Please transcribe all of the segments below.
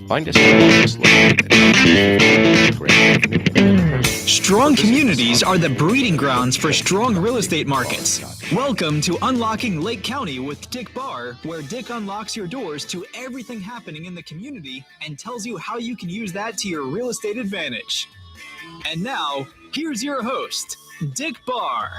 Find us. Strong communities are the breeding grounds for strong real estate markets. Welcome to Unlocking Lake County with Dick Barr, where Dick unlocks your doors to everything happening in the community and tells you how you can use that to your real estate advantage. And now, here's your host, Dick Barr.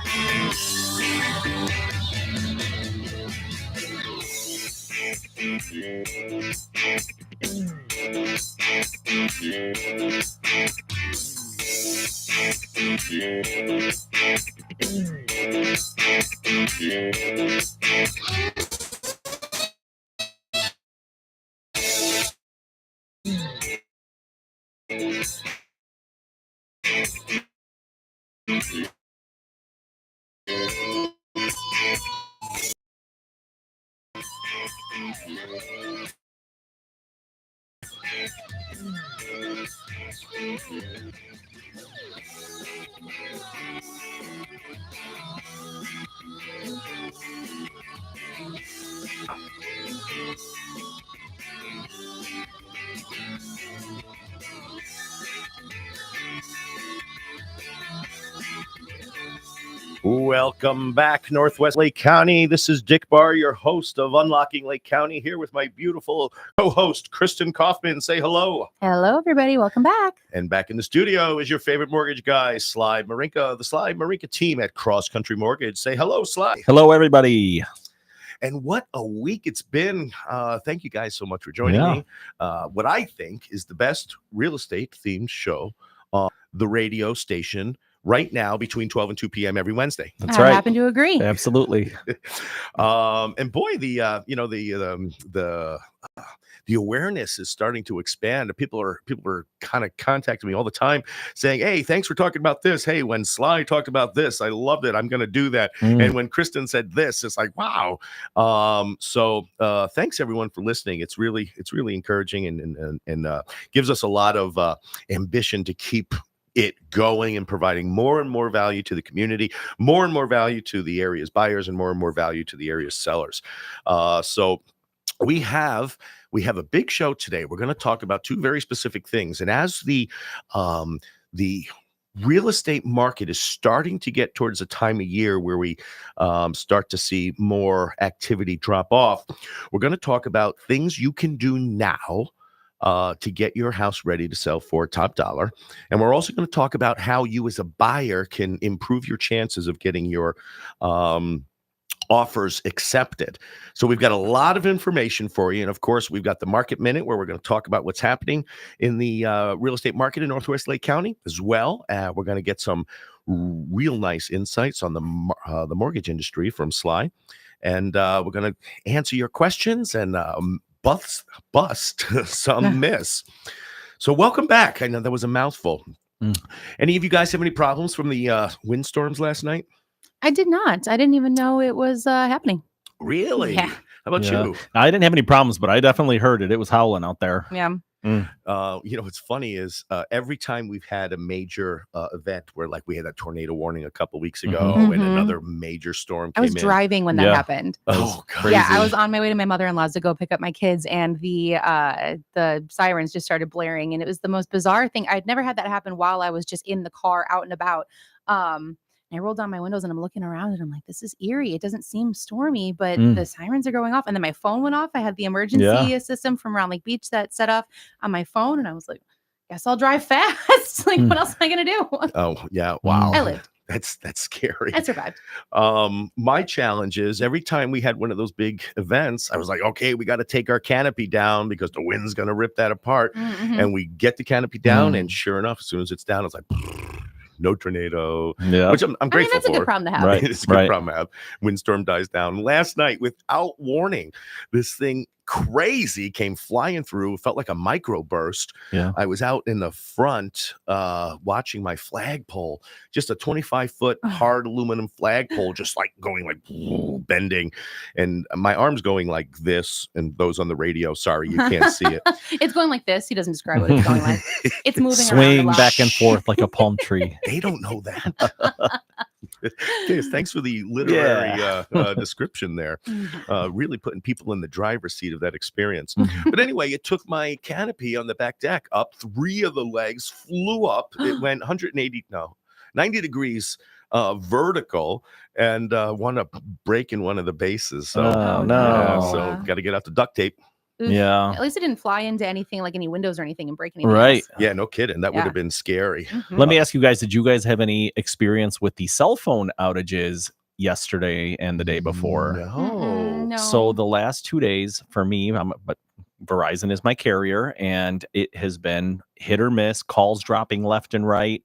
Welcome back, Northwest Lake County. This is Dick Barr, your host of Unlocking Lake County, here with my beautiful co-host, Kristen Kaufman. Say hello. Hello, everybody. Welcome back. And back in the studio is your favorite mortgage guy, Sly Marinca, the Sly Marinca Team at Cross Country Mortgage. Say hello, Sly. Hello, everybody. And what a week it's been. Thank you guys so much for joining me. What I think is the best real estate themed show on the radio station right now between 12 and 2 p.m. every Wednesday. That's right. I happen to agree. Absolutely. And boy, the awareness is starting to expand. People are kind of contacting me all the time saying, hey, thanks for talking about this. Hey, when Sly talked about this, I loved it. I'm going to do that. And when Kristen said this, it's like, wow. So thanks everyone for listening. It's really encouraging and gives us a lot of ambition to keep it going and providing more and more value to the community, more and more value to the area's buyers, and more value to the area's sellers. So we have a big show today. We're going to talk about two very specific things. And as the real estate market is starting to get towards a time of year where we start to see more activity drop off, we're going to talk about things you can do now to get your house ready to sell for top dollar. And we're also going to talk about how you as a buyer can improve your chances of getting your offers accepted. So we've got a lot of information for you. And of course, we've got the Market Minute where we're going to talk about what's happening in the real estate market in Northwest Lake County as well. We're going to get some real nice insights on the mortgage industry from Sly. And we're going to answer your questions and bust some miss. So welcome back. I know that was a mouthful. Any of you guys have any problems from the windstorms last night? I did not. I didn't even know it was happening. Really? Yeah. How about you? I didn't have any problems, but I definitely heard it. It was howling out there. Yeah. What's funny is every time we've had a major event where like we had that tornado warning a couple weeks ago and another major storm came in. I was driving when that happened. Oh, God. Yeah, I was on my way to my mother-in-law's to go pick up my kids, and the sirens just started blaring, and it was the most bizarre thing. I'd never had that happen while I was just in the car out and about. I rolled down my windows and I'm looking around and I'm like, this is eerie. It doesn't seem stormy, but the sirens are going off. And then my phone went off. I had the emergency system from Round Lake Beach that set off on my phone. And I was like, guess I'll drive fast. Like, what else am I going to do? Oh, yeah. Wow. I lived. That's scary. I survived. My challenge is every time we had one of those big events, I was like, okay, we got to take our canopy down because the wind's going to rip that apart. And we get the canopy down. And sure enough, as soon as it's down, it's like, no tornado, which I'm grateful that's for. a good problem to have. Right. It's a good problem to have. Windstorm dies down. Last night, without warning, this thing crazy came flying through. It felt like a microburst. Yeah. I was out in the front watching my flagpole, just a 25-foot hard aluminum flagpole, just like going like bending, and my arms going like this, and those on the radio, sorry, you can't see it. It's going like this. He doesn't describe what it's going like. It's moving around Swing a lot. back and forth like a palm tree. They don't know that. Yes, thanks for the literary description there. Really putting people in the driver's seat of that experience. But anyway, it took my canopy on the back deck up. 3 of the legs flew up. It went 90 degrees vertical, and wound up breaking one of the bases. So, Oh, yeah, no. so got to get out the duct tape. Oof. Yeah. At least it didn't fly into anything like any windows or anything and break anything Right. else. Yeah, no kidding. That would Yeah. have been scary. Let me ask you guys, did you guys have any experience with the cell phone outages yesterday and the day before? No. So the last 2 days for me, but Verizon is my carrier, and it has been hit or miss, calls dropping left and right.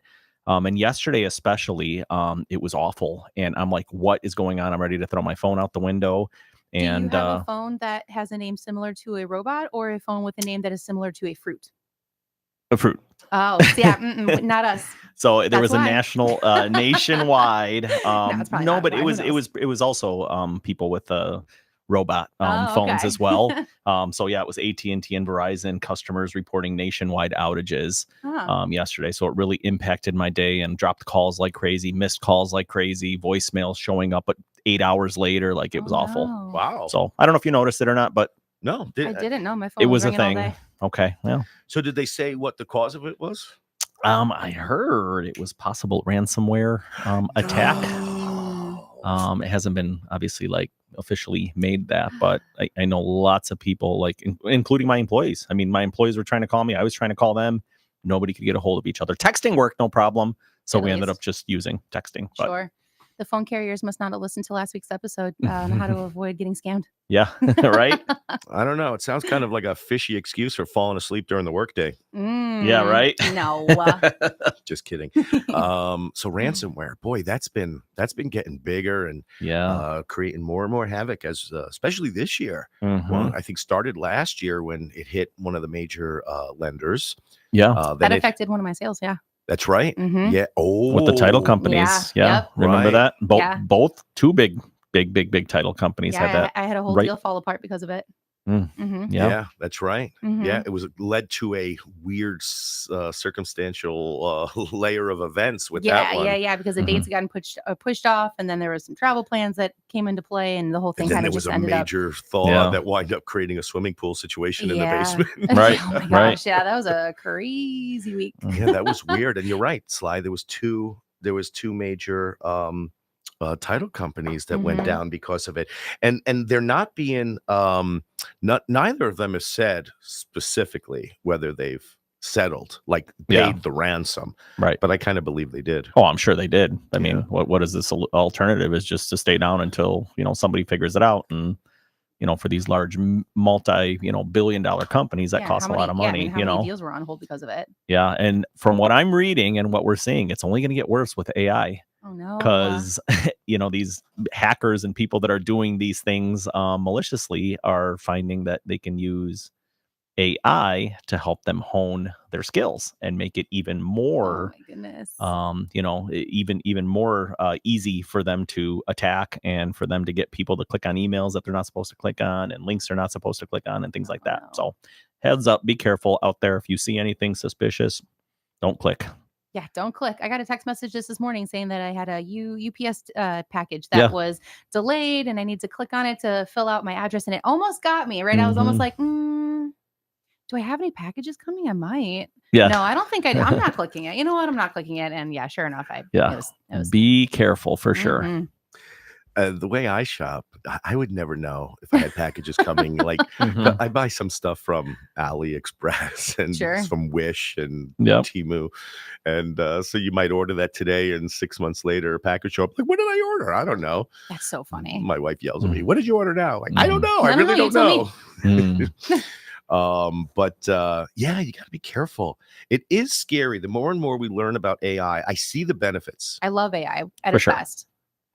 And yesterday especially, it was awful. And I'm like, what is going on? I'm ready to throw my phone out the window. And do you have a phone that has a name similar to a robot, or a phone with a name that is similar to a fruit? a fruit. Oh, yeah, not us. So there That's was a why. national, nationwide. it's probably No, not but why. it was also people with robot Oh, phones okay. as well. So yeah, it was AT&T and Verizon customers reporting nationwide outages yesterday. So it really impacted my day and dropped calls like crazy, missed calls like crazy, voicemails showing up, but 8 hours later, like it was awful. No. Wow. So I don't know if you noticed it or not, but No, I didn't know my phone it was a ringing all thing. day. Okay, well. So did they say what the cause of it was? I heard it was possible ransomware attack. It hasn't been obviously like officially made that, but I know lots of people, like including my employees. I mean, my employees were trying to call me. I was trying to call them. Nobody could get a hold of each other. Texting worked, no problem. So At we ended least. up just using texting. But Sure. The phone carriers must not have listened to last week's episode on how to avoid getting scammed. yeah, right? I don't know. It sounds kind of like a fishy excuse for falling asleep during the workday. Yeah, right? No. Just kidding. So ransomware, boy, that's been getting bigger and Yeah. creating more and more havoc, as especially this year. Mhm. Well, I think started last year when it hit one of the major lenders. Yeah. Then That affected one of my sales. Yeah. That's right. Mhm. Yeah. Oh, With the title companies. Yeah. Yeah. Yep. Remember Right. that? Both two big title companies had Yeah. that. I had a whole right. deal fall apart because of it. Mm. Mm-hmm. Yeah. Yeah, that's right. Mhm. Yeah, it was led to a weird circumstantial layer of events with that one. Yeah. Because the dates had gotten pushed off, and then there was some travel plans that came into play, and the whole thing And then kind there of was just a ended up. major thaw Yeah. that wound up creating a swimming pool situation in the Yeah. basement. Right, Oh my gosh. right. Yeah, that was a crazy week. Yeah, that was weird. And you're right, Sly. There was two major title companies that went Mhm. down because of it. And they're not being neither of them has said specifically whether they've settled, like paid Yeah. the ransom. Right. But I kind of believe they did. Oh, I'm sure they did. I mean, Yeah. what is this alternative? Is just to stay down until, somebody figures it out. And, for these large multi, billion-dollar companies, that costs a lot of money, how many deals were on hold because of it? Yeah. And from what I'm reading and what we're seeing, it's only going to get worse with AI. Oh no. Because these hackers and people that are doing these things maliciously are finding that they can use AI to help them hone their skills and make it even more Oh my goodness. even more easy for them to attack and for them to get people to click on emails that they're not supposed to click on and links they're not supposed to click on and things like that. no. So heads up, be careful out there. If you see anything suspicious, don't click. Yeah, don't click. I got a text message just this morning saying that I had a UPS package that was delayed, and I need to click on it to fill out my address, and it almost got me, right? I was almost Mhm. like, do I have any packages coming? I might. Yeah. No, I don't think I'm not clicking it. You know what? I'm not clicking it. And yeah, sure enough, it was Be careful for sure. Mhm. The way I shop, I would never know if I had packages coming. Like Mhm. I buy some stuff from AliExpress and Sure. from Wish and Yep. Temu. And so you might order that today and 6 months later a package show up. Like, what did I order? I don't know. That's so funny. My wife yells at me, what did you order now? Like, I don't know. No, I no, really no, you don't tell me. know. Mm. Yeah, you got to be careful. It is scary. The more and more we learn about AI, I see the benefits. I love AI at For its sure. best.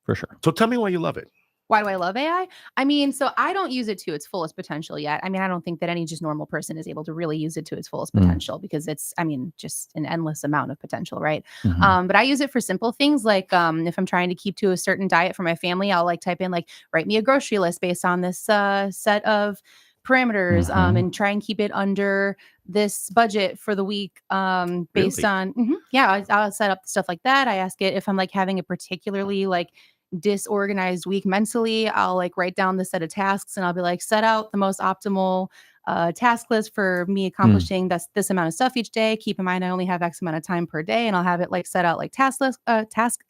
For sure. So tell me why you love it. Why do I love AI? I mean, so I don't use it to its fullest potential yet. I mean, I don't think that any just normal person is able to really use it to its fullest potential because it's, just an endless amount of potential, right? Mhm. But I use it for simple things like if I'm trying to keep to a certain diet for my family, I'll type in write me a grocery list based on this set of parameters Mhm. and try and keep it under this budget for the week based Really? on I'll set up stuff like that. I ask it if I'm like having a particularly like disorganized week mentally. I'll like write down the set of tasks and I'll be like, set out the most optimal task list for me accomplishing this amount of stuff each day. Keep in mind I only have X amount of time per day, and I'll have it like set out like task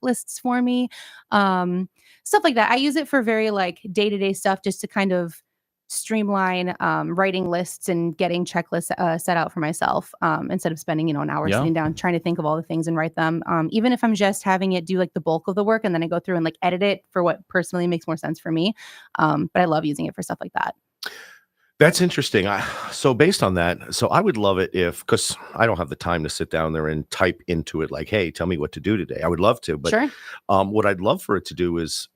lists for me, stuff like that. I use it for very like day-to-day stuff, just to kind of streamline writing lists and getting checklists set out for myself, instead of spending an hour Yeah. sitting down trying to think of all the things and write them. Even if I'm just having it do like the bulk of the work, and then I go through and like edit it for what personally makes more sense for me. But I love using it for stuff like that. That's interesting. So based on that, so I would love it if, because I don't have the time to sit down there and type into it like, hey, tell me what to do today. I would love to, but Sure. what I'd love for it to do is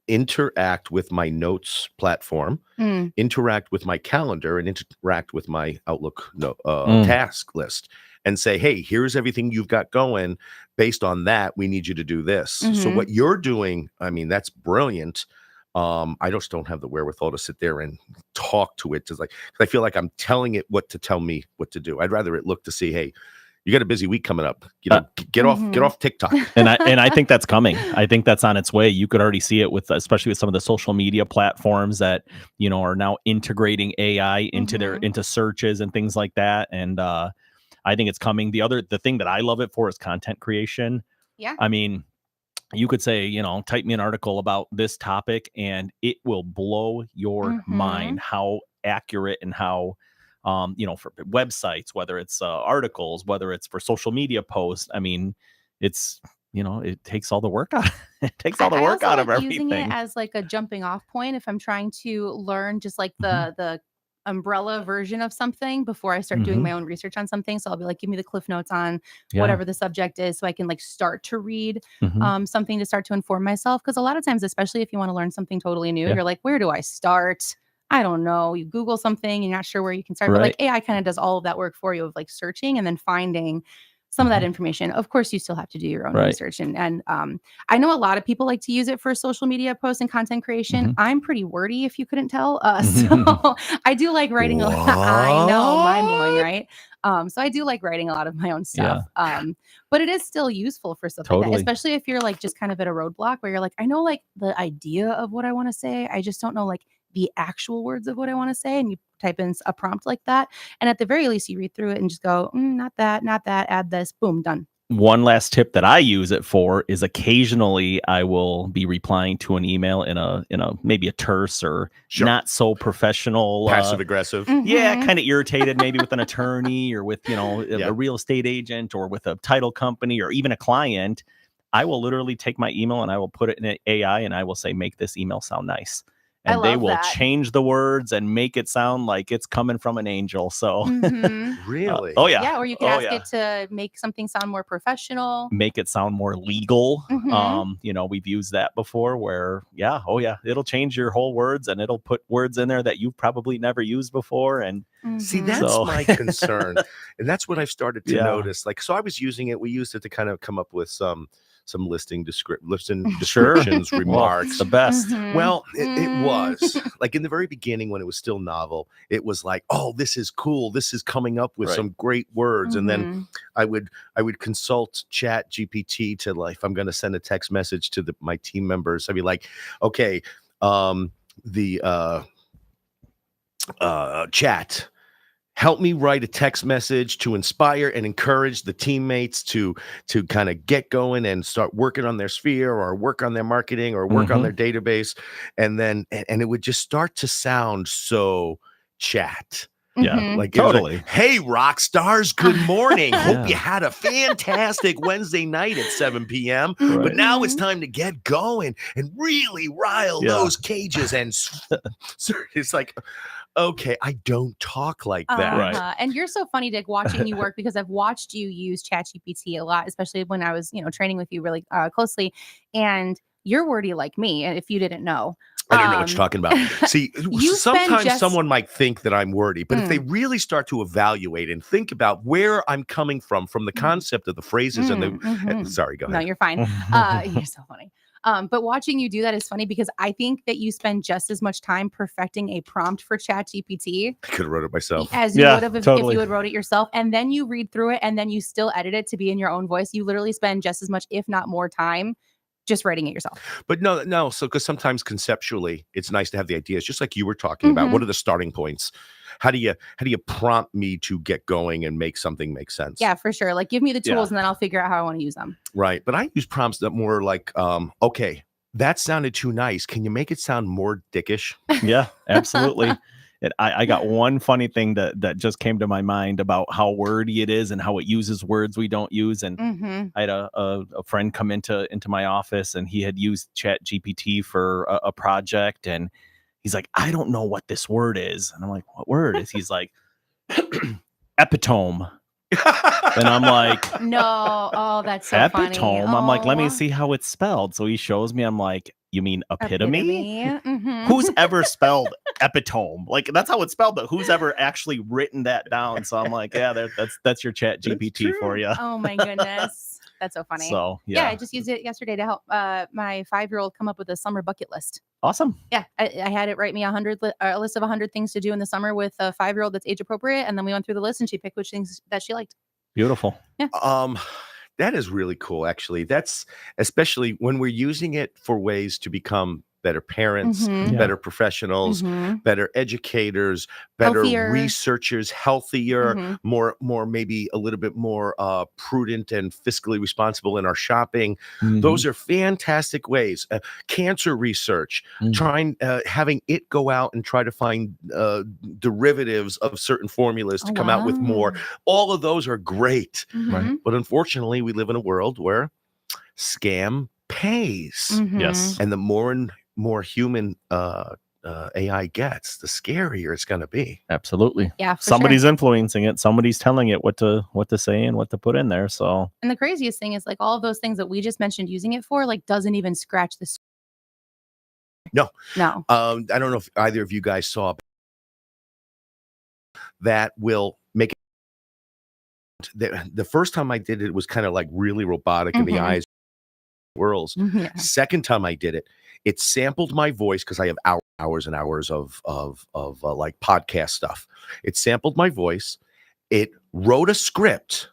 interact with my notes platform, Mm. interact with my calendar, and interact with my Outlook Mm. task list, and say, hey, here's everything you've got going. Based on that, we need you to do this. So Mhm. what you're doing, I mean, that's brilliant. I just don't have the wherewithal to sit there and talk to it. Just like, 'cause I feel like I'm telling it what to tell me what to do. I'd rather it look to see, hey, you got a busy week coming up. Get off TikTok. And I think that's coming. I think that's on its way. You could already see it with, especially with some of the social media platforms that are now integrating AI into their into searches and things like that. And I think it's coming. The thing that I love it for is content creation. Yeah. I mean, you could say, type me an article about this topic, and it will blow your mind how accurate and how, for websites, whether it's articles, whether it's for social media posts. I mean, it's, it takes all the work out. It takes all the work out of using it everything. as like a jumping off point if I'm trying to learn just like the umbrella version of something before I start doing my own research on something. So I'll be like, give me the cliff notes on whatever the subject is, so I can like start to read something to start to inform myself. Because a lot of times, especially if you want to learn something totally new, you're like, where do I start? I don't know. You Google something, you're not sure where you can start. But like AI kind of does all of that work for you of like searching and then finding some of that information. Of course, you still have to do your own research. And I know a lot of people like to use it for social media posts and content creation. I'm pretty wordy, if you couldn't tell. So I do like writing a lot. I know, mind blowing, right? So I do like writing a lot of my own stuff. But it is still useful for stuff like that, especially if you're like just kind of at a roadblock where you're like, I know like the idea of what I want to say. I just don't know like the actual words of what I want to say. And you type in a prompt like that. And at the very least, you read through it and just go, not that, add this, boom, done. One last tip that I use it for is occasionally I will be replying to an email in a maybe a terse or not so professional, passive aggressive. kind of irritated, maybe with an attorney or with a real estate agent or with a title company or even a client. I will literally take my email and I will put it in AI and I will say, make this email sound nice. And they will change the words and make it sound like it's coming from an angel. So really? Oh yeah. Yeah. Or you can ask it to make something sound more professional. Make it sound more legal. We've used that before where, it'll change your whole words and it'll put words in there that you've probably never used before. And see, that's my concern. And that's what I've started to notice. Like, so I was using it. We used it to kind of come up with some listing descriptions, remarks. The best. Well, it was like in the very beginning when it was still novel, it was like, oh, this is cool. This is coming up with some great words. And then I would consult Chat GPT to like, if I'm going to send a text message to my team members, I'd be like, okay, chat, help me write a text message to inspire and encourage the teammates to kind of get going and start working on their sphere or work on their marketing or work on their database. And then, and it would just start to sound so chat. Yeah, like totally. Like, hey, rock stars, good morning. Hope you had a fantastic Wednesday night at 7 p.m. But now it's time to get going and really rile those cages. And it's like, okay, I don't talk like that. And you're so funny, Dick, watching you work, because I've watched you use ChatGPT a lot, especially when I was, training with you really closely. And you're wordy like me, if you didn't know. I don't know what you're talking about. See, sometimes someone might think that I'm wordy, but if they really start to evaluate and think about where I'm coming from the concept of the phrases and the... Sorry, go ahead. No, you're fine. You're so funny. But watching you do that is funny because I think that you spend just as much time perfecting a prompt for ChatGPT I could have wrote it myself. as you Yeah, would have if totally. you had wrote it yourself. And then you read through it and then you still edit it to be in your own voice. You literally spend just as much, if not more time just writing it yourself. But no. So, because sometimes conceptually, it's nice to have the ideas, just like you were talking about. What are the starting points? How do you prompt me to get going and make something make sense? Yeah, for sure. Like, give me the tools Yeah. and then I'll figure out how I want to use them. Right. But I use prompts that more like, okay, that sounded too nice. Can you make it sound more dickish? Yeah, absolutely. I got one funny thing that just came to my mind about how wordy it is and how it uses words we don't use. And I had a friend come into my office and he had used Chat GPT for a project. And he's like, I don't know what this word is. And I'm like, what word is? He's like, epitome. And I'm like, No. Oh, that's so epitome. funny. I'm like, let me Oh. see how it's spelled. So he shows me. I'm like, you mean epitome? Mhm. Who's ever spelled epitome? Like that's how it's spelled, but who's ever actually written that down? So I'm like, yeah, that's your Chat GPT for you. Oh my goodness. That's so funny. So Yeah, yeah, I just used it yesterday to help my 5-year-old come up with a summer bucket list. awesome. Yeah, I had it write me a list of 100 things to do in the summer with a 5-year-old that's age appropriate, and then we went through the list and she picked which things that she liked. Beautiful. That is really cool, actually. That's especially when we're using it for ways to become better parents, Mhm. better professionals, better educators, better Healthier. researchers, healthier, Mhm. more maybe a little bit more prudent and fiscally responsible in our shopping. Mhm. Those are fantastic ways. Cancer research, trying having it go out and try to find derivatives of certain formulas to come out with more. wow. All of those are great. Mhm. But unfortunately, we live in a world where scam pays. Mhm. Yes. And the more and more human AI gets, the scarier it's going to be. Absolutely. Yeah, for Somebody's sure. influencing it. Somebody's telling it what to say and what to put in there. So And the craziest thing is like all of those things that we just mentioned using it for like doesn't even scratch the No. No. I don't know if either of you guys saw that will make it. The first time I did it, it was kind of like really robotic in the eyes, whirls. Yeah. Second time I did it, it sampled my voice because I have hours and hours of like podcast stuff. It sampled my voice. It wrote a script,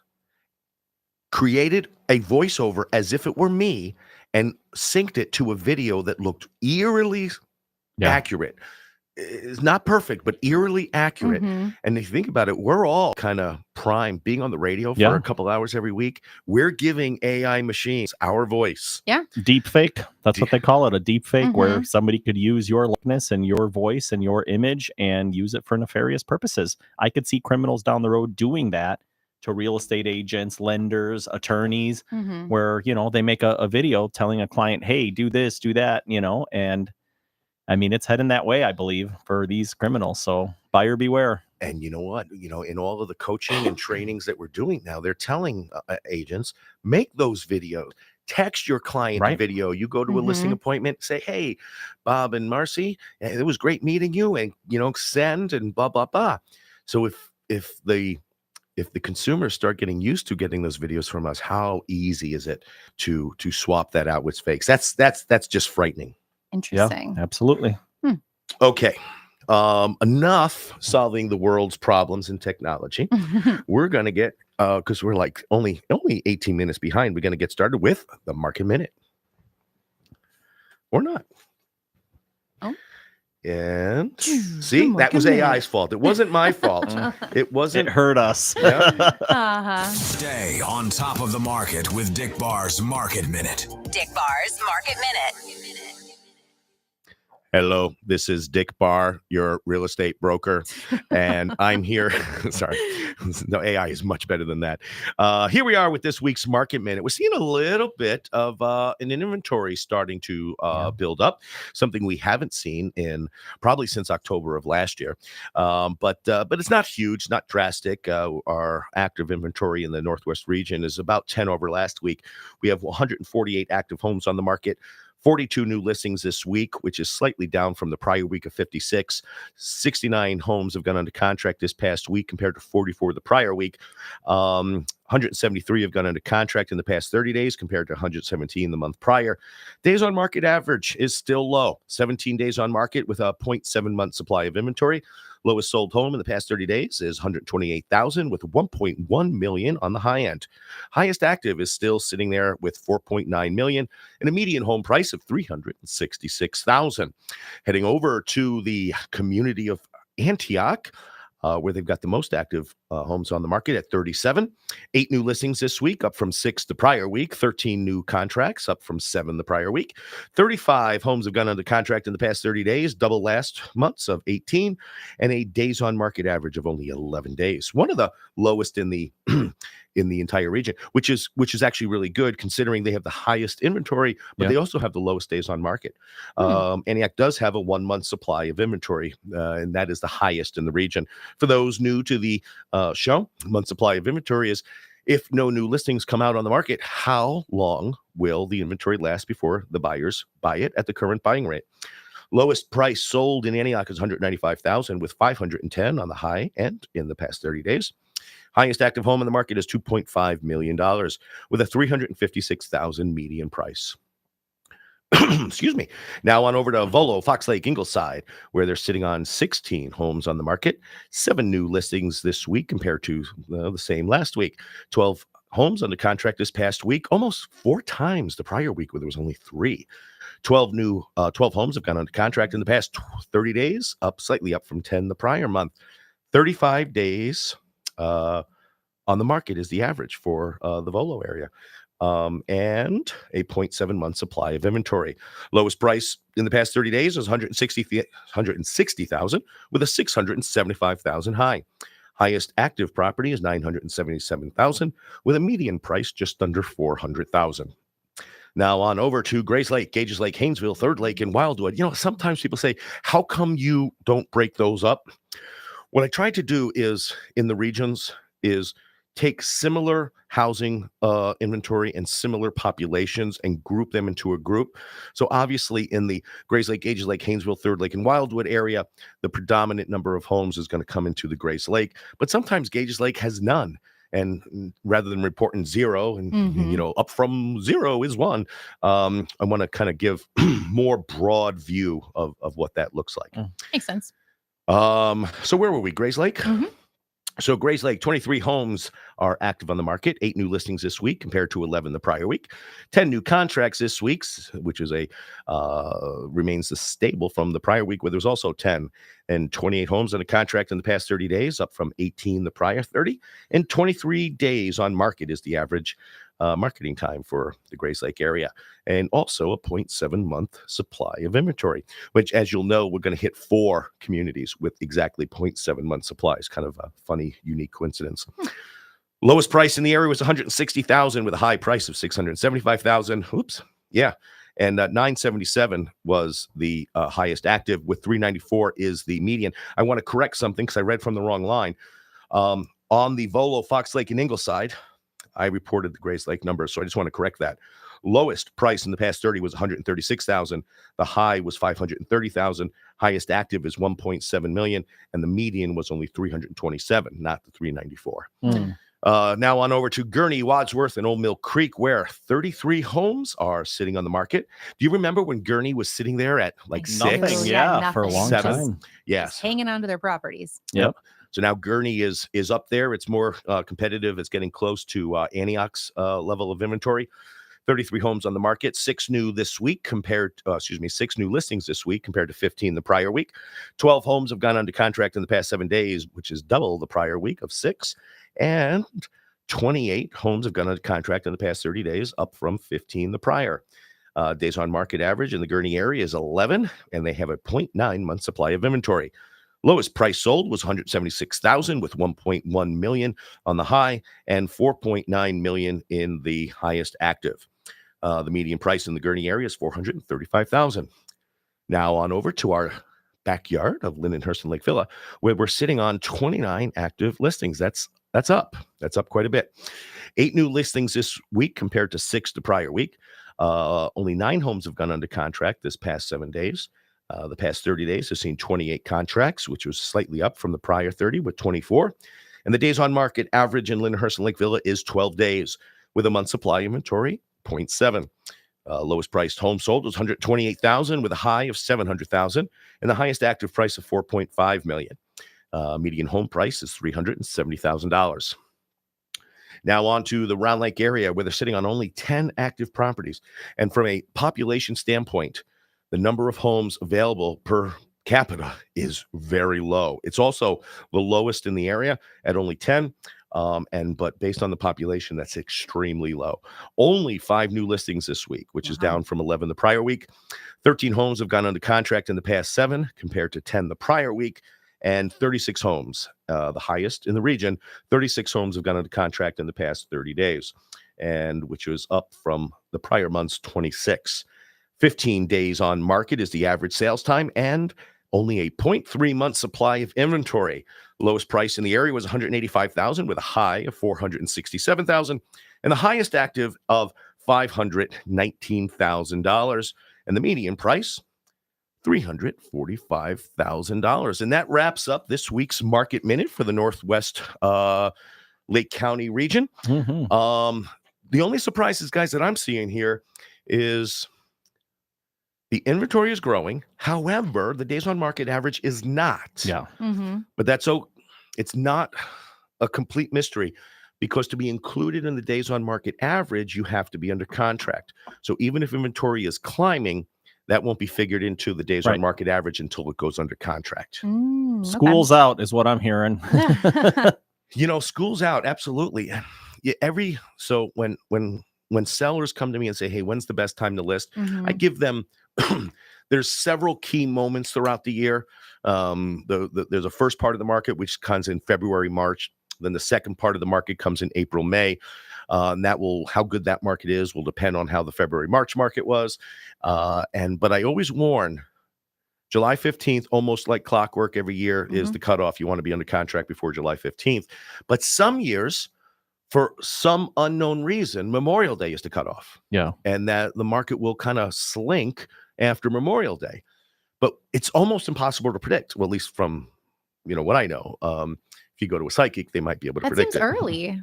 created a voiceover as if it were me, and synced it to a video that looked eerily accurate. It's not perfect, but eerily accurate. Mhm. And if you think about it, we're all kind of primed being on the radio for Yeah. a couple hours every week. We're giving AI machines our voice. deep fake. That's what they call it, a deep fake, where Mhm. somebody could use your likeness and your voice and your image and use it for nefarious purposes. I could see criminals down the road doing that to real estate agents, lenders, attorneys, Mhm. where, they make a video telling a client, hey, do this, do that, and I mean, it's heading that way, I believe, for these criminals. So buyer beware. And you know what? In all of the coaching and trainings that we're doing now, they're telling agents, make those videos. Text your client a Right. video. You go to a listing appointment, say, hey, Bob and Marcy, it was great meeting you, and send and blah, blah, blah. So if the consumers start getting used to getting those videos from us, how easy is it to swap that out with fakes? That's just frightening. Interesting. Yeah, absolutely. Okay. Enough solving the world's problems in technology. We're going to get, because we're like only 18 minutes behind, we're going to get started with the Market Minute. Or not. Oh. And see, that was AI's fault. It wasn't my fault. It wasn't. It hurt us. Uh-huh. Stay on top of the market with Dick Barr's Market Minute. Dick Barr's Market Minute. Hello, this is Dick Barr, your real estate broker, and I'm here. Sorry, no, AI is much better than that. Here we are with this week's Market Minute. We're seeing a little bit of an inventory starting to build up, something we haven't seen in probably since October of last year. But it's not huge, not drastic. Our active inventory in the Northwest region is about 10 over last week. We have 148 active homes on the market. 42 new listings this week, which is slightly down from the prior week of 56. 69 homes have gone under contract this past week compared to 44 the prior week. 173 have gone under contract in the past 30 days compared to 117 the month prior. Days on market average is still low, 17 days on market with a 0.7 month supply of inventory. Lowest sold home in the past 30 days is 128,000 with 1.1 million on the high end. Highest active is still sitting there with 4.9 million and a median home price of 366,000. Heading over to the community of Antioch, where they've got the most active homes on the market at 37. 8 new listings this week, up from 6 the prior week. 13 new contracts, up from 7 the prior week. 35 homes have gone under contract in the past 30 days, double last month's of 18, and a days on market average of only 11 days. One of the lowest in the in the entire region, which is actually really good considering they have the highest inventory, but they also have the lowest days on market. Antioch does have a 1 month supply of inventory, and that is the highest in the region. For those new to the show, month supply of inventory is if no new listings come out on the market, how long will the inventory last before the buyers buy it at the current buying rate? Lowest price sold in Antioch is 195,000 with 510 on the high end in the past 30 days. Highest active home in the market is $2.5 million with a $356,000 median price. Excuse me. Now on over to Volo, Fox Lake, Ingleside, where they're sitting on 16 homes on the market. 7 new listings this week compared to the same last week. 12 homes under contract this past week, almost 4 times the prior week where there was only 3. 12 homes have gone under contract in the past 30 days, slightly up from 10 the prior month. 35 days on the market is the average for the Volo area. And a 0.7 month supply of inventory. Lowest price in the past 30 days was 160,000 with a 675,000 high. Highest active property is 977,000 with a median price just under 400,000. Now on over to Grays Lake, Gages Lake, Haynesville, Third Lake, and Wildwood. You know, sometimes people say, how come you don't break those up? What I try to do is in the regions is take similar housing inventory and similar populations and group them into a group. So obviously in the Grays Lake, Gages Lake, Haynesville, Third Lake, and Wildwood area, the predominant number of homes is going to come into the Grays Lake. But sometimes Gages Lake has none. And rather than reporting 0 and, you know, up from 0 is 1, I want to kind of give more broad view of what that looks like. Makes sense. So where were we? Grays Lake? Mm-hmm. So Grays Lake, 23 homes are active on the market, 8 new listings this week compared to 11 the prior week, 10 new contracts this week, which is remains stable from the prior week where there's also 10, and 28 homes on a contract in the past 30 days, up from 18 the prior 30, and 23 days on market is the average marketing time for the Grays Lake area, and also a 0.7 month supply of inventory, which, as you'll know, we're going to hit 4 communities with exactly 0.7 month supplies. Kind of a funny, unique coincidence. Lowest price in the area was 160,000 with a high price of 675,000. Oops. Yeah. And 977 was the highest active with 394 is the median. I want to correct something because I read from the wrong line. On the Volo, Fox Lake, and Ingleside, I reported the Grays Lake numbers, so I just want to correct that. Lowest price in the past 30 was 136,000. The high was 530,000. Highest active is 1.7 million, and the median was only 327, not the 394. Now on over to Gurney, Wadsworth, and Old Mill Creek, where 33 homes are sitting on the market. Do you remember when Gurney was sitting there at like Nothing, 6? yeah, for a long 7? time. Yes. Just hanging on to their properties. Yep. So now Gurney is up there. It's more competitive. It's getting close to Antioch's level of inventory. 33 homes on the market, 6 new listings this week compared to 15 the prior week. 12 homes have gone under contract in the past 7 days, which is double the prior week of 6. And 28 homes have gone under contract in the past 30 days, up from 15 the prior. Days on market average in the Gurney area is 11, and they have a 0.9 month supply of inventory. Lowest price sold was 176,000 with 1.1 million on the high and 4.9 million in the highest active. The median price in the Gurney area is 435,000. Now on over to our backyard of Lindenhurst and Lake Villa, where we're sitting on 29 active listings. That's up. That's up quite a bit. 8 new listings this week compared to 6 the prior week. Only 9 homes have gone under contract this past 7 days. The past 30 days have seen 28 contracts, which was slightly up from the prior 30 with 24. And the days on market average in Lyndhurst and Lake Villa is 12 days, with a month supply inventory 0.7. Lowest priced home sold was 128,000 with a high of 700,000 and the highest active price of 4.5 million. Median home price is $370,000. Now on to the Round Lake area, where they're sitting on only 10 active properties. And from a population standpoint, the number of homes available per capita is very low. It's also the lowest in the area at only 10. But based on the population, that's extremely low. Only 5 new listings this week, which is down from 11 the prior week. 13 homes have gone under contract in the past 7 compared to 10 the prior week. And 36 homes, the highest in the region. 36 homes have gone under contract in the past 30 days, and which was up from the prior month's 26. 15 days on market is the average sales time, and only a 0.3 month supply of inventory. Lowest price in the area was 185,000 with a high of 467,000, and the highest active of $519,000, and the median price $345,000. And that wraps up this week's Market Minute for the Northwest Lake County region. The only surprises, guys, that I'm seeing here is the inventory is growing. However, the days on market average is not. Yeah. But it's not a complete mystery, because to be included in the days on market average, you have to be under contract. So even if inventory is climbing, that won't be figured into the days on market average until it goes under contract. School's out is what I'm hearing. School's out. Absolutely. Yeah, so when sellers come to me and say, hey, when's the best time to list? I give them, there's several key moments throughout the year. There's a first part of the market, which comes in February, March. Then the second part of the market comes in April, May. And how good that market is will depend on how the February, March market was. But I always warn, July 15th, almost like clockwork every year, is the cutoff. You want to be under contract before July 15th. But some years, for some unknown reason, Memorial Day is the cutoff. Yeah. And that the market will kind of slink after Memorial Day. But it's almost impossible to predict, well, at least from, what I know. If you go to a psychic, they might be able to predict it. That seems early.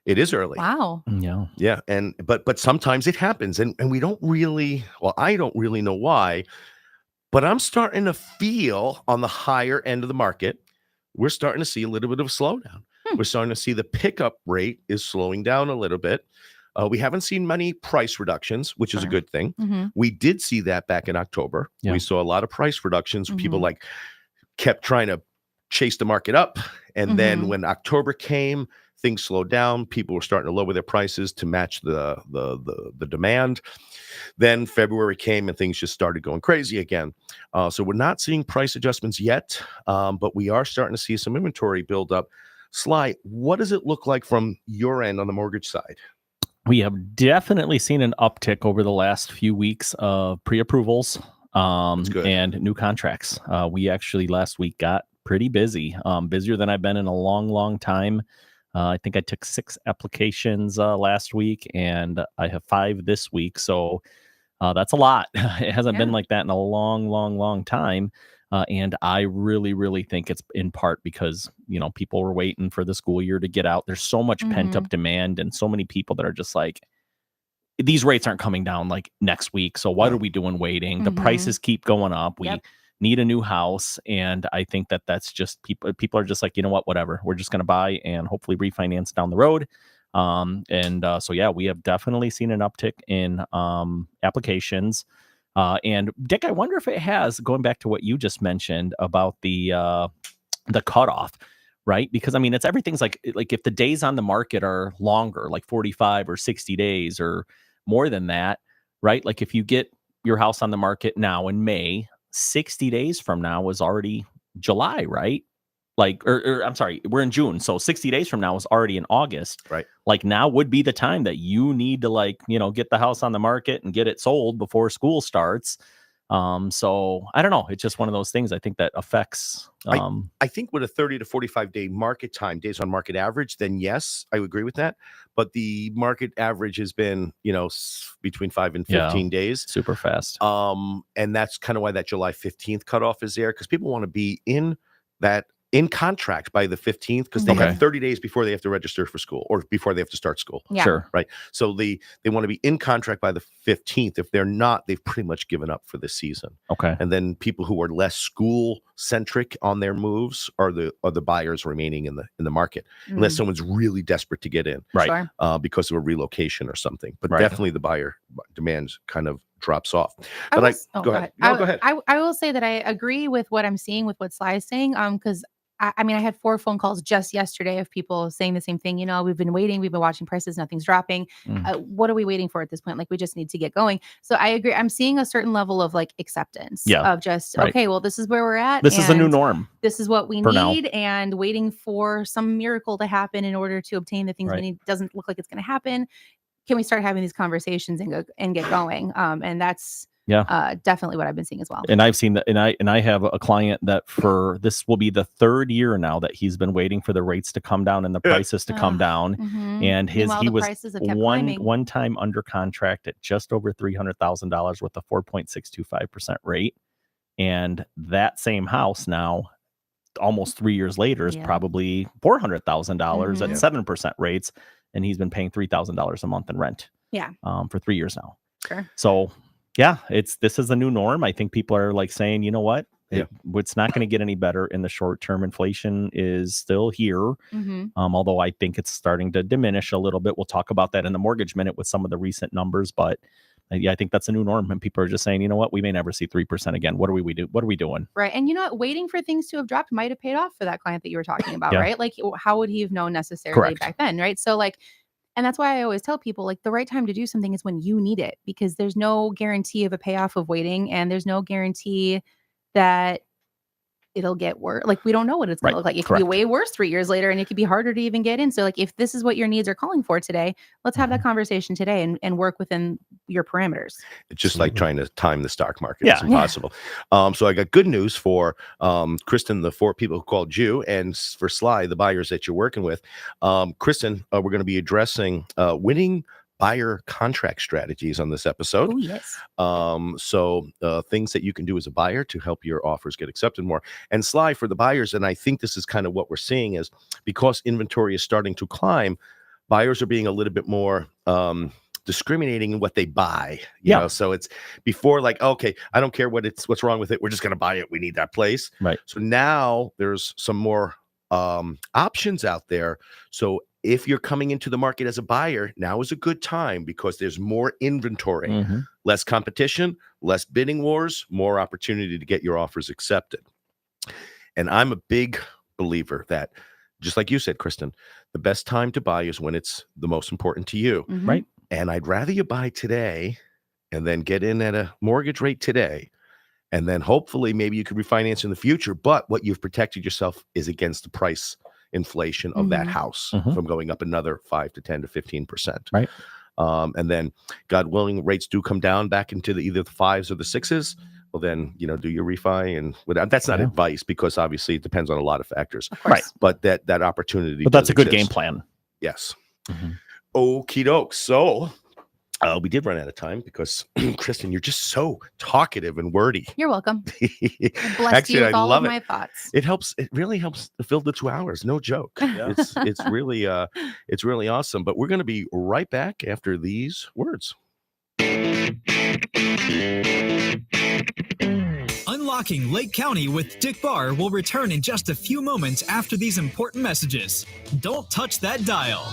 It is early. Wow. Yeah. Yeah. But sometimes it happens, and we don't really, I don't really know why, but I'm starting to feel on the higher end of the market, we're starting to see a little bit of a slowdown. We're starting to see the pickup rate is slowing down a little bit. We haven't seen many price reductions, which is a good thing. We did see that back in October. Yeah. We saw a lot of price reductions. People kept trying to chase the market up. And then when October came, things slowed down. People were starting to lower their prices to match the demand. Then February came and things just started going crazy again. So we're not seeing price adjustments yet, but we are starting to see some inventory build up. Sly, what does it look like from your end on the mortgage side? We have definitely seen an uptick over the last few weeks of pre-approvals and new contracts. We actually last week got pretty busy, busier than I've been in a long, long time. I think I took 6 applications last week, and I have 5 this week. So that's a lot. It hasn't been like that in a long, long, long time. And I really, really think it's in part because, people were waiting for the school year to get out. There's so much pent up demand and so many people that are just like, these rates aren't coming down like next week. So what are we doing waiting? The prices keep going up. We need a new house. And I think that's just people are just like, whatever, we're just going to buy and hopefully refinance down the road. So we have definitely seen an uptick in applications. And Dick, I wonder if it has, going back to what you just mentioned about the cutoff, right? Because it's everything's like if the days on the market are longer, like 45 or 60 days or more than that, right? Like if you get your house on the market now in May, 60 days from now is already July, right? Or I'm sorry, we're in June. So 60 days from now is already in August. Right. Like now would be the time that you need to get the house on the market and get it sold before school starts. So I don't know. It's just one of those things I think that affects. I think with a 30 to 45 day market time, days on market average, then yes, I would agree with that. But the market average has been, between 5 and 15 days. Super fast. And that's kind of why that July 15th cutoff is there, because people want to be in that in contract by the 15th because they Okay. have 30 days before they have to register for school or before they have to start school. Yeah. Sure. Right. So they want to be in contract by the 15th. If they're not, they've pretty much given up for this season. Okay. And then people who are less school centric on their moves are the buyers remaining in the market, unless someone's really desperate to get in, Right. Sure. because of a relocation or something. But Right. definitely the buyer demand kind of drops off. I But will, go ahead. No, go ahead. I will say that I agree with what I'm seeing with what Sly is saying. Because I mean, I had 4 phone calls just yesterday of people saying the same thing. You know, we've been waiting, we've been watching prices, nothing's dropping. What are we waiting for at this point? Like, we just need to get going. So I agree. I'm seeing a certain level of like acceptance of just, Right. okay, well, this is where we're at. This is the new and norm. This is what we for now. need, and waiting for some miracle to happen in order to obtain the things Right. we need doesn't look like it's going to happen. Can we start having these conversations and get going? And that's definitely what I've been seeing as well. And I've seen that, and I have a client that for this will be the 3rd year now that he's been waiting for the rates to come down and the prices to come down. And Meanwhile, he the was prices have kept climbing. one time under contract at just over $300,000 with a 4.625% rate, and that same house now, almost 3 years later, is probably $400,000 at 7% rates, and he's been paying $3,000 a month in rent. Yeah. For 3 years now. Sure. So this is the new norm. I think people are like saying, you know what? It's not going to get any better in the short term. Inflation is still here. Although I think it's starting to diminish a little bit. We'll talk about that in the mortgage minute with some of the recent numbers, but I think that's a new norm. And people are just saying, you know what? We may never see 3% again. What are we doing? Right. And you know what? Waiting for things to have dropped might have paid off for that client that you were talking about, right? Like, how would he have known necessarily back then, right? So like, and that's why I always tell people, like, the right time to do something is when you need it, because there's no guarantee of a payoff of waiting, and there's no guarantee that it'll get worse. Like, we don't know what it's going to look like. It could be way worse 3 years later, and it could be harder to even get in. So like, if this is what your needs are calling for today, let's have that conversation today and work within your parameters. It's just like trying to time the stock market. It's impossible. So I got good news for Kristen, the 4 people who called you, and for Sly, the buyers that you're working with. Kristen, we're going to be addressing winning buyer contract strategies on this episode. Oh, yes. So things that you can do as a buyer to help your offers get accepted more. And Sly, for the buyers, and I think this is kind of what we're seeing, is because inventory is starting to climb, buyers are being a little bit more discriminating in what they buy. You know, so it's before like, okay, I don't care what's wrong with it. We're just going to buy it. We need that place. Right. So now there's some more options out there. So if you're coming into the market as a buyer, now is a good time because there's more inventory, less competition, less bidding wars, more opportunity to get your offers accepted. And I'm a big believer that, just like you said, Kristen, the best time to buy is when it's the most important to you. Right. And I'd rather you buy today and then get in at a mortgage rate today. And then hopefully maybe you could refinance in the future. But what you've protected yourself is against the price inflation of that house from going up another 5 to 10 to 15%. Right. And then, God willing, rates do come down back into either the 5s or the 6s. Well, then, do your refi, and that's not advice, because obviously it depends on a lot of factors. Of course. Right. But that opportunity. But that's a good exist. game plan. Yes. Okie doke. So we did run out of time because, Kristen, you're just so talkative and wordy. You're welcome. Blessed Actually, you with I all love of it. my thoughts. It helps. It really helps to fill the 2 hours. No joke. It's really awesome. But we're going to be right back after these words. Unlocking Lake County with Dick Barr will return in just a few moments after these important messages. Don't touch that dial.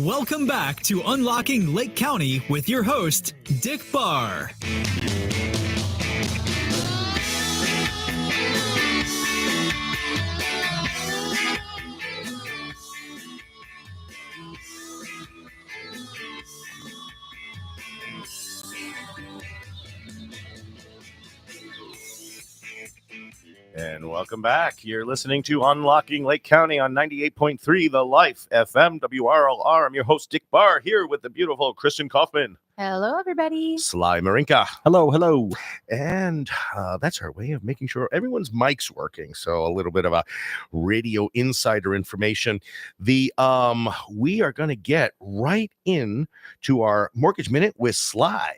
Welcome back to Unlocking Lake County with your host, Dick Barr. And welcome back. You're listening to Unlocking Lake County on 98.3 The Life FM WRLR. I'm your host, Dick Barr, here with the beautiful Kristen Kaufman. Hello, everybody. Sly Marinca. Hello. And that's our way of making sure everyone's mic's working. So a little bit of a radio insider information. We are going to get right in to our Mortgage Minute with Sly.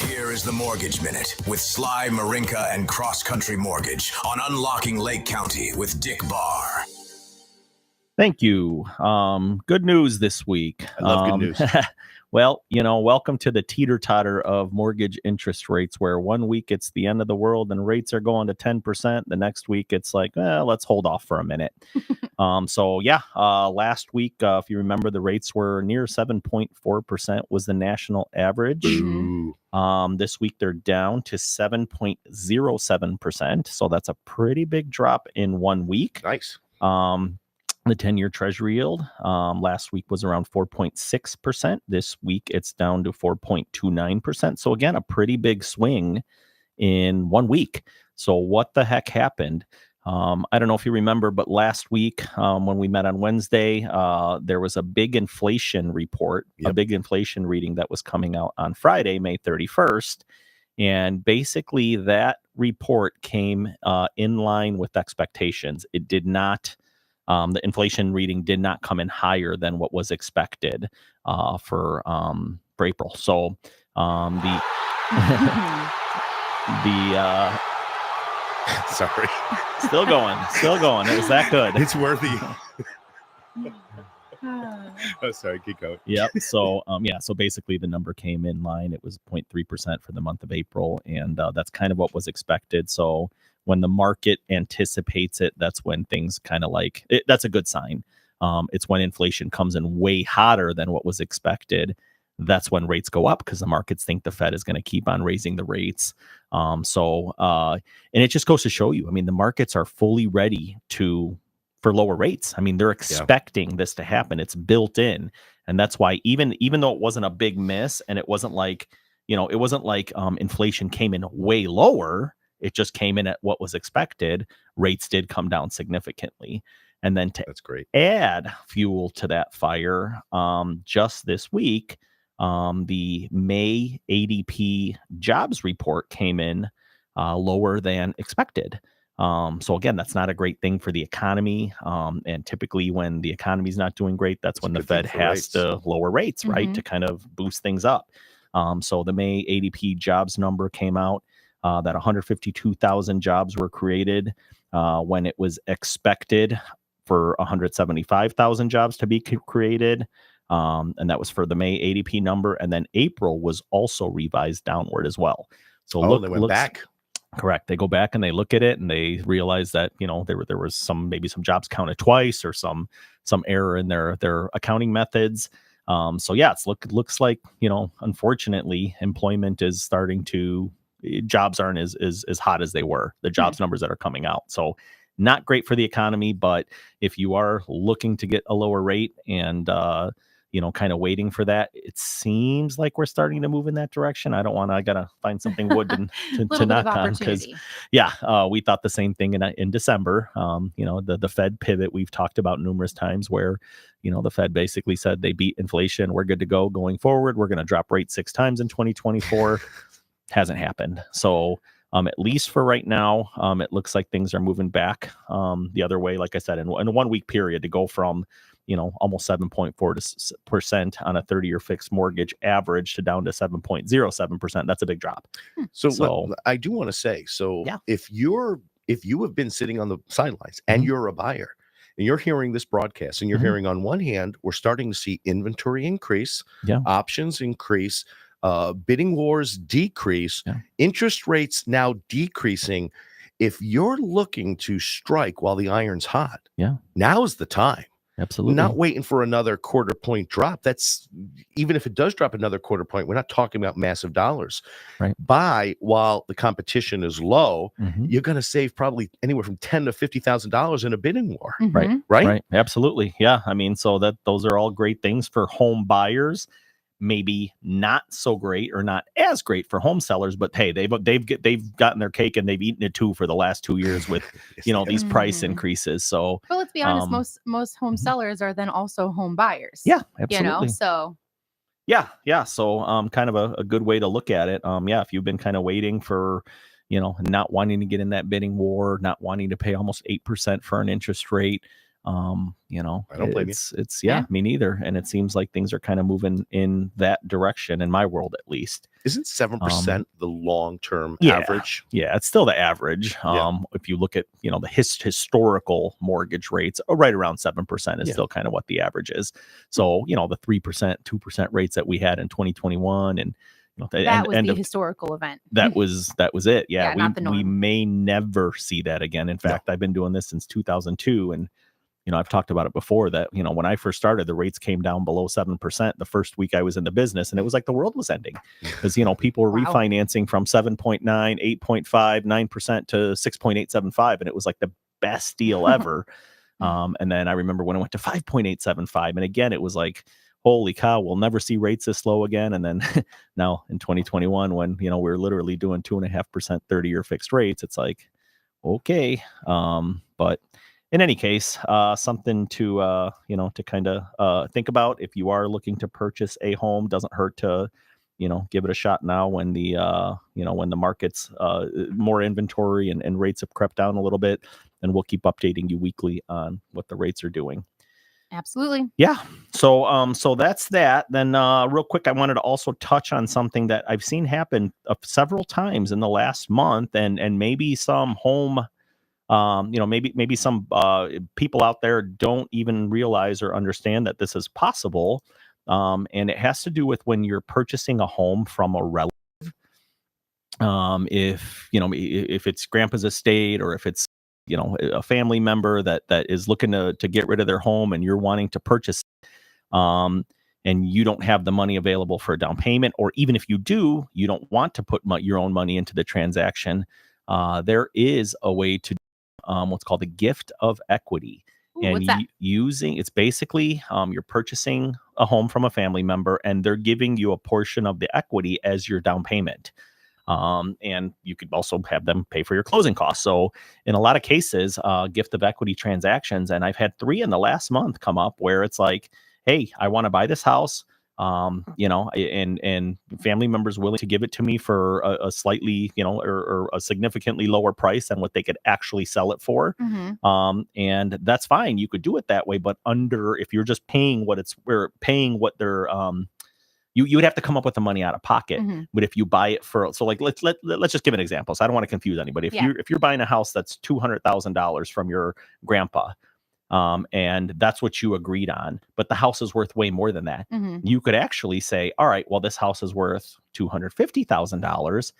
Here is the Mortgage Minute with Sly Marinca and Cross Country Mortgage on Unlocking Lake County with Dick Barr. Thank you. Good news this week. I love good news. Well, welcome to the teeter-totter of mortgage interest rates, where one week it's the end of the world and rates are going to 10%. The next week it's like, let's hold off for a minute. Last week, if you remember, the rates were near 7.4% was the national average. Ooh. This week they're down to 7.07%. So that's a pretty big drop in 1 week. Nice. The 10-year treasury yield last week was around 4.6%. This week it's down to 4.29%. So again, a pretty big swing in 1 week. So what the heck happened? I don't know if you remember, but last week when we met on Wednesday, there was a big inflation report, a big inflation reading that was coming out on Friday, May 31st. And basically that report came in line with expectations. It did not. The inflation reading did not come in higher than what was expected for April. So the Sorry. Still going. It was that good. It's worthy. Oh, sorry. Keep going. Yep. So, so basically the number came in line. It was 0.3% for the month of April. And that's kind of what was expected. So when the market anticipates it, that's when things kind of that's a good sign. It's when inflation comes in way hotter than what was expected. That's when rates go up because the markets think the Fed is going to keep on raising the rates. And it just goes to show you, the markets are fully ready for lower rates. They're expecting this to happen. It's built in. And that's why even though it wasn't a big miss and it wasn't like inflation came in way lower, it just came in at what was expected. Rates did come down significantly. And then That's great. Add fuel to that fire, just this week, the May ADP jobs report came in lower than expected. So again, that's not a great thing for the economy. And typically when the economy's not doing great, that's when the Fed has to lower rates, right, to kind of boost things up. So the May ADP jobs number came out. That 152,000 jobs were created when it was expected for 175,000 jobs to be created. And that was for the May ADP number. And then April was also revised downward as well. So they went back. Correct. They go back and they look at it and they realize that, there was maybe some jobs counted twice or some error in their accounting methods. It looks like, unfortunately, employment is starting to. Jobs aren't as hot as they were, the jobs numbers that are coming out. So not great for the economy, but if you are looking to get a lower rate and, kind of waiting for that, it seems like we're starting to move in that direction. I got to find something wood to knock on because, we thought the same thing in December. The Fed pivot we've talked about numerous times where, the Fed basically said they beat inflation. We're good to go going forward. We're going to drop rates 6 times in 2024. Hasn't happened. So at least for right now, it looks like things are moving back the other way. Like I said, in a 1 week period to go from, almost 7.4% on a 30-year fixed mortgage average to down to 7.07%. That's a big drop. So I do want to say, if you have been sitting on the sidelines and you're a buyer and you're hearing this broadcast and you're hearing on one hand, we're starting to see inventory increase, options increase, bidding wars decrease, interest rates now decreasing. If you're looking to strike while the iron's hot, now's the time. Absolutely. Not waiting for another quarter point drop. That's even if it does drop another quarter point, we're not talking about massive dollars. Right. Buy while the competition is low. Mhm. You're going to save probably anywhere from $10,000 to $50,000 in a bidding war. Right. Mhm. Right? Absolutely. Yeah. I mean, so those are all great things for home buyers. Maybe not so great or not as great for home sellers, but hey, they've gotten their cake and they've eaten it too for the last 2 years with Yes, these price Mhm. increases. So But let's be honest, um, most home Mhm. sellers are then also home buyers. yeah, You know, absolutely. so Yeah. So kind of a good way to look at it. Yeah, if you've been kind of waiting for, not wanting to get in that bidding war, not wanting to pay almost 8% for an interest rate, I don't blame you. it's Yeah. me neither. And it seems like things are kind of moving in that direction in my world, at least. Isn't 7% the long-term Yeah. average? Yeah, it's still the average. Yeah. If you look at, the historical mortgage rates, right around 7% is Yeah. still kind of what the average is. So, the 3%, 2% rates that we had in 2021 and the that was end the of historical event. that was it. Yeah, Yeah, not the we norm. may never see that again. In fact, I've been doing this since 2002 and I've talked about it before that, when I first started, the rates came down below 7% the first week I was in the business. And it was like the world was ending because, people were Wow. refinancing from 7.9, 8.5, 9% to 6.875. And it was like the best deal ever. And then I remember when it went to 5.875. And again, it was like, holy cow, we'll never see rates this low again. And then now in 2021, when, we're literally doing 2.5% 30-year fixed rates, it's like, okay. But in any case, something to to kind of think about if you are looking to purchase a home. Doesn't hurt to give it a shot now when the when the market's more inventory and rates have crept down a little bit. And we'll keep updating you weekly on what the rates are doing. Absolutely. Yeah. So that's that. Then real quick, I wanted to also touch on something that I've seen happen several times in the last month, and maybe some home. Maybe some people out there don't even realize or understand that this is possible. And it has to do with when you're purchasing a home from a relative. If it's grandpa's estate or if it's, a family member that is looking to get rid of their home and you're wanting to purchase, and you don't have the money available for a down payment, or even if you do, you don't want to put your own money into the transaction. There is a way to what's called a gift of equity. Ooh, And what's that? it's basically you're purchasing a home from a family member and they're giving you a portion of the equity as your down payment. And you could also have them pay for your closing costs. So in a lot of cases, gift of equity transactions, and I've had 3 in the last month come up where it's like, hey, I want to buy this house. And family members willing to give it to me for a slightly, or a significantly lower price than what they could actually sell it for. Mhm. And that's fine. You could do it that way, but if you're just paying what they're, you would have to come up with the money out of pocket. Mhm. But if you buy it so like, let's just give an example. So I don't want to confuse anybody. If you're buying a house that's $200,000 from your grandpa, and that's what you agreed on, but the house is worth way more than that. Mhm. You could actually say, all right, well, this house is worth $250,000.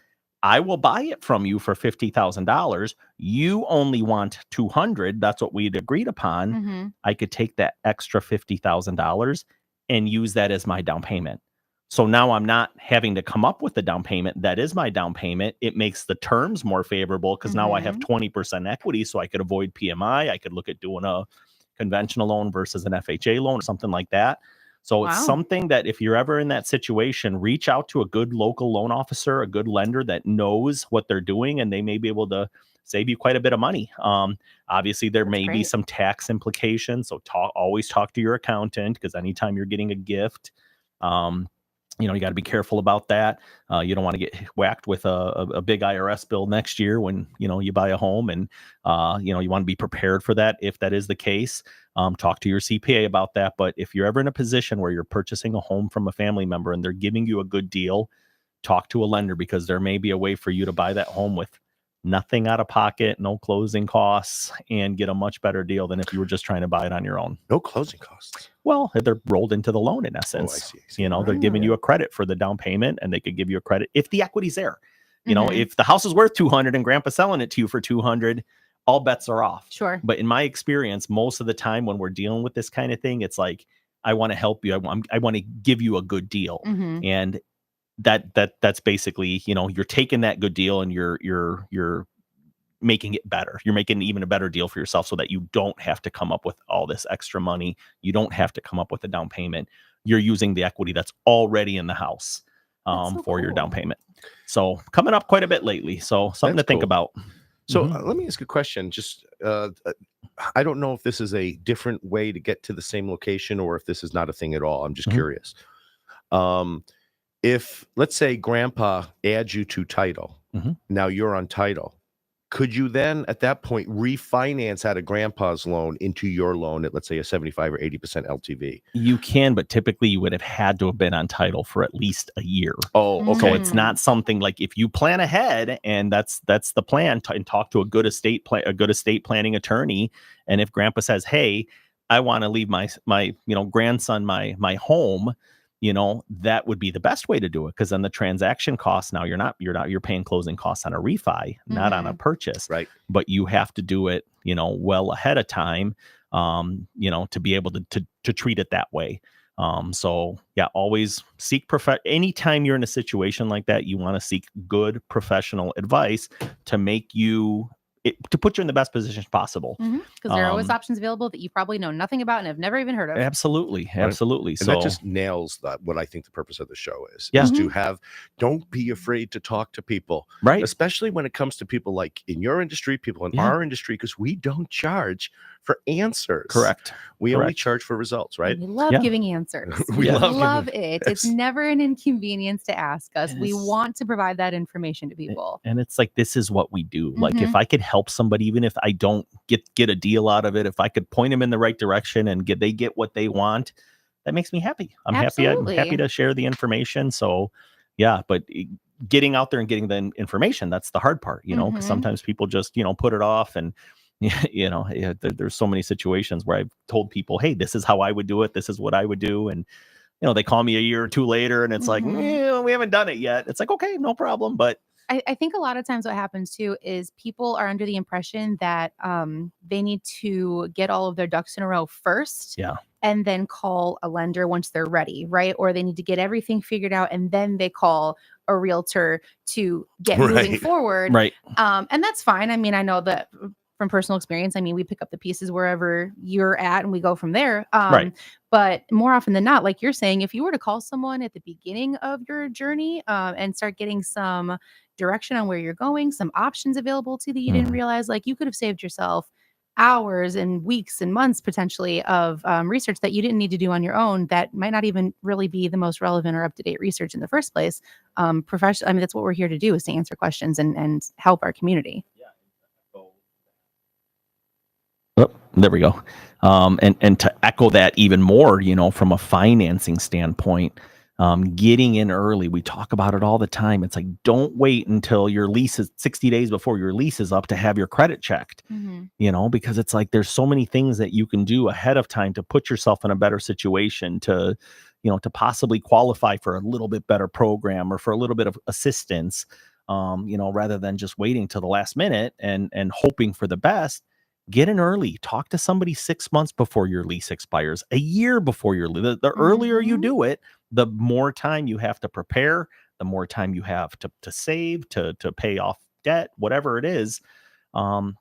I will buy it from you for $50,000. You only want 200. That's what we'd agreed upon. Mhm. I could take that extra $50,000 and use that as my down payment. So now I'm not having to come up with the down payment. That is my down payment. It makes the terms more favorable because now I have 20% equity, so I could avoid PMI. I could look at doing a conventional loan versus an FHA loan or something like that. So it's Wow. something that if you're ever in that situation, reach out to a good local loan officer, a good lender that knows what they're doing, and they may be able to save you quite a bit of money. Obviously, there may be great. some tax implications. So always talk to your accountant because anytime you're getting a gift, you got to be careful about that. You don't want to get whacked with a big IRS bill next year when, you buy a home, and, you want to be prepared for that. If that is the case, talk to your CPA about that. But if you're ever in a position where you're purchasing a home from a family member and they're giving you a good deal, talk to a lender because there may be a way for you to buy that home with nothing out of pocket, no closing costs, and get a much better deal than if you were just trying to buy it on your own. No closing costs. Well, they're rolled into the loan in essence. I see. They're giving you a credit for the down payment, and they could give you a credit if the equity's there. Mhm. If the house is worth 200 and grandpa's selling it to you for 200, all bets are off. Sure. But in my experience, most of the time when we're dealing with this kind of thing, it's like, I want to help you. I want to give you a good deal. Mhm. And that's basically, you're taking that good deal and you're making it better. You're making even a better deal for yourself so that you don't have to come up with all this extra money. You don't have to come up with a down payment. You're using the equity that's already in the house So for your down cool. payment. So coming up quite a bit lately. So something That's to think cool. about. So Mhm. let me ask a question. Just I don't know if this is a different way to get to the same location or if this is not a thing at all. I'm just Mhm. curious. If let's say grandpa adds you to title, Mhm. now you're on title. Could you then at that point refinance out of grandpa's loan into your loan at let's say a 75 or 80% LTV? You can, but typically you would have had to have been on title for at least a year. Oh, So okay. it's not something like if you plan ahead and that's the plan and talk to a good estate planning attorney. And if grandpa says, hey, I want to leave my grandson my home, that would be the best way to do it. Cause then the transaction costs now you're paying closing costs on a refi, not on a purchase. Right. But you have to do it, well ahead of time, to be able to treat it that way. So yeah, always seek anytime you're in a situation like that, you want to seek good professional advice to make to put you in the best position possible. Because there are always options available that you probably know nothing about and have never even heard of. Absolutely. Absolutely. And So that just nails what I think the purpose of the show is Yeah. to don't be afraid to talk to people, right. especially when it comes to people like in your industry, people in Yeah. our industry, because we don't charge for answers. Correct. We only charge for results, right? We love Yeah. giving answers. We We love love giving- it. It's Yes. never an inconvenience to ask us. And We it's- want to provide that information to people. And it's like, this is what we do. Like Mhm. if I could help somebody, even if I don't get a deal out of it, if I could point them in the right direction and they get what they want, that makes me happy. I'm Absolutely. happy to share the information. So yeah, but getting out there and getting the information, that's the hard part, because Mhm. sometimes people just, put it off. And there's so many situations where I've told people, hey, this is how I would do it. This is what I would do. And, they call me a year or two later and it's like, Mhm. we haven't done it yet. It's like, okay, no problem. But I think a lot of times what happens too is people are under the impression that they need to get all of their ducks in a row first. Yeah. And then call a lender once they're ready, right? Or they need to get everything figured out and then they call a realtor to get moving Right. forward. right. And that's fine. I mean, I know that from personal experience. I mean, we pick up the pieces wherever you're at and we go from there. Right. But more often than not, like you're saying, if you were to call someone at the beginning of your journey and start getting some direction on where you're going, some options available to you that you didn't realize, like you could have saved yourself hours and weeks and months potentially of research that you didn't need to do on your own that might not even really be the most relevant or up-to-date research in the first place. Professional, I mean, that's what we're here to do, is to answer questions and help our community. Oh, there we go. And to echo that even more, from a financing standpoint, getting in early, we talk about it all the time. It's like, don't wait until your lease is 60 days before your lease is up to have your credit checked, because it's like, there's so many things that you can do ahead of time to put yourself in a better situation to possibly qualify for a little bit better program or for a little bit of assistance, rather than just waiting till the last minute and hoping for the best. Get in early. Talk to somebody 6 months before your lease expires, a year before your lease. The earlier you do it, the more time you have to prepare, the more time you have to save, to pay off debt, whatever it is,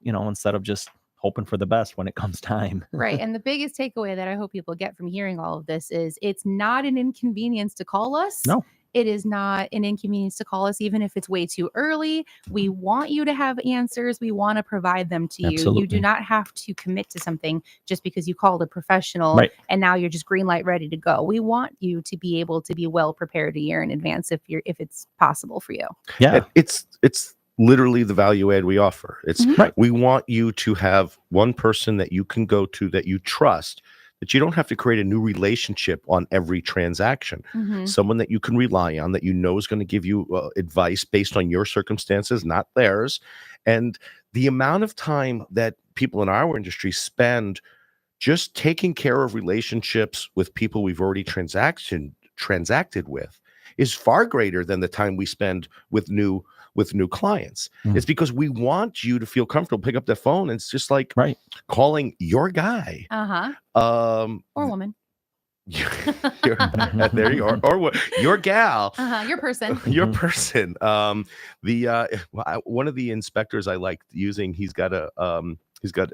instead of just hoping for the best when it comes time. Right. And the biggest takeaway that I hope people get from hearing all of this is it's not an inconvenience to call us. No. It is not an inconvenience to call us, even if it's way too early. We want you to have answers. We want to provide them to you. Absolutely. You do not have to commit to something just because you called a professional Right. and now you're just green light ready to go. We want you to be able to be well prepared a year in advance if it's possible for you. Yeah. It's literally the value add we offer. It's Right. We want you to have one person that you can go to that you trust, that you don't have to create a new relationship on every transaction. Someone that you can rely on, that is going to give you advice based on your circumstances, not theirs. And the amount of time that people in our industry spend just taking care of relationships with people we've already transacted with is far greater than the time we spend with new with new clients. Mm. It's because we want you to feel comfortable. Pick up the phone. And it's just like Right. calling your guy. Or woman. There you are, or what? Your gal, Your person. your person. One of the inspectors I liked using. He's got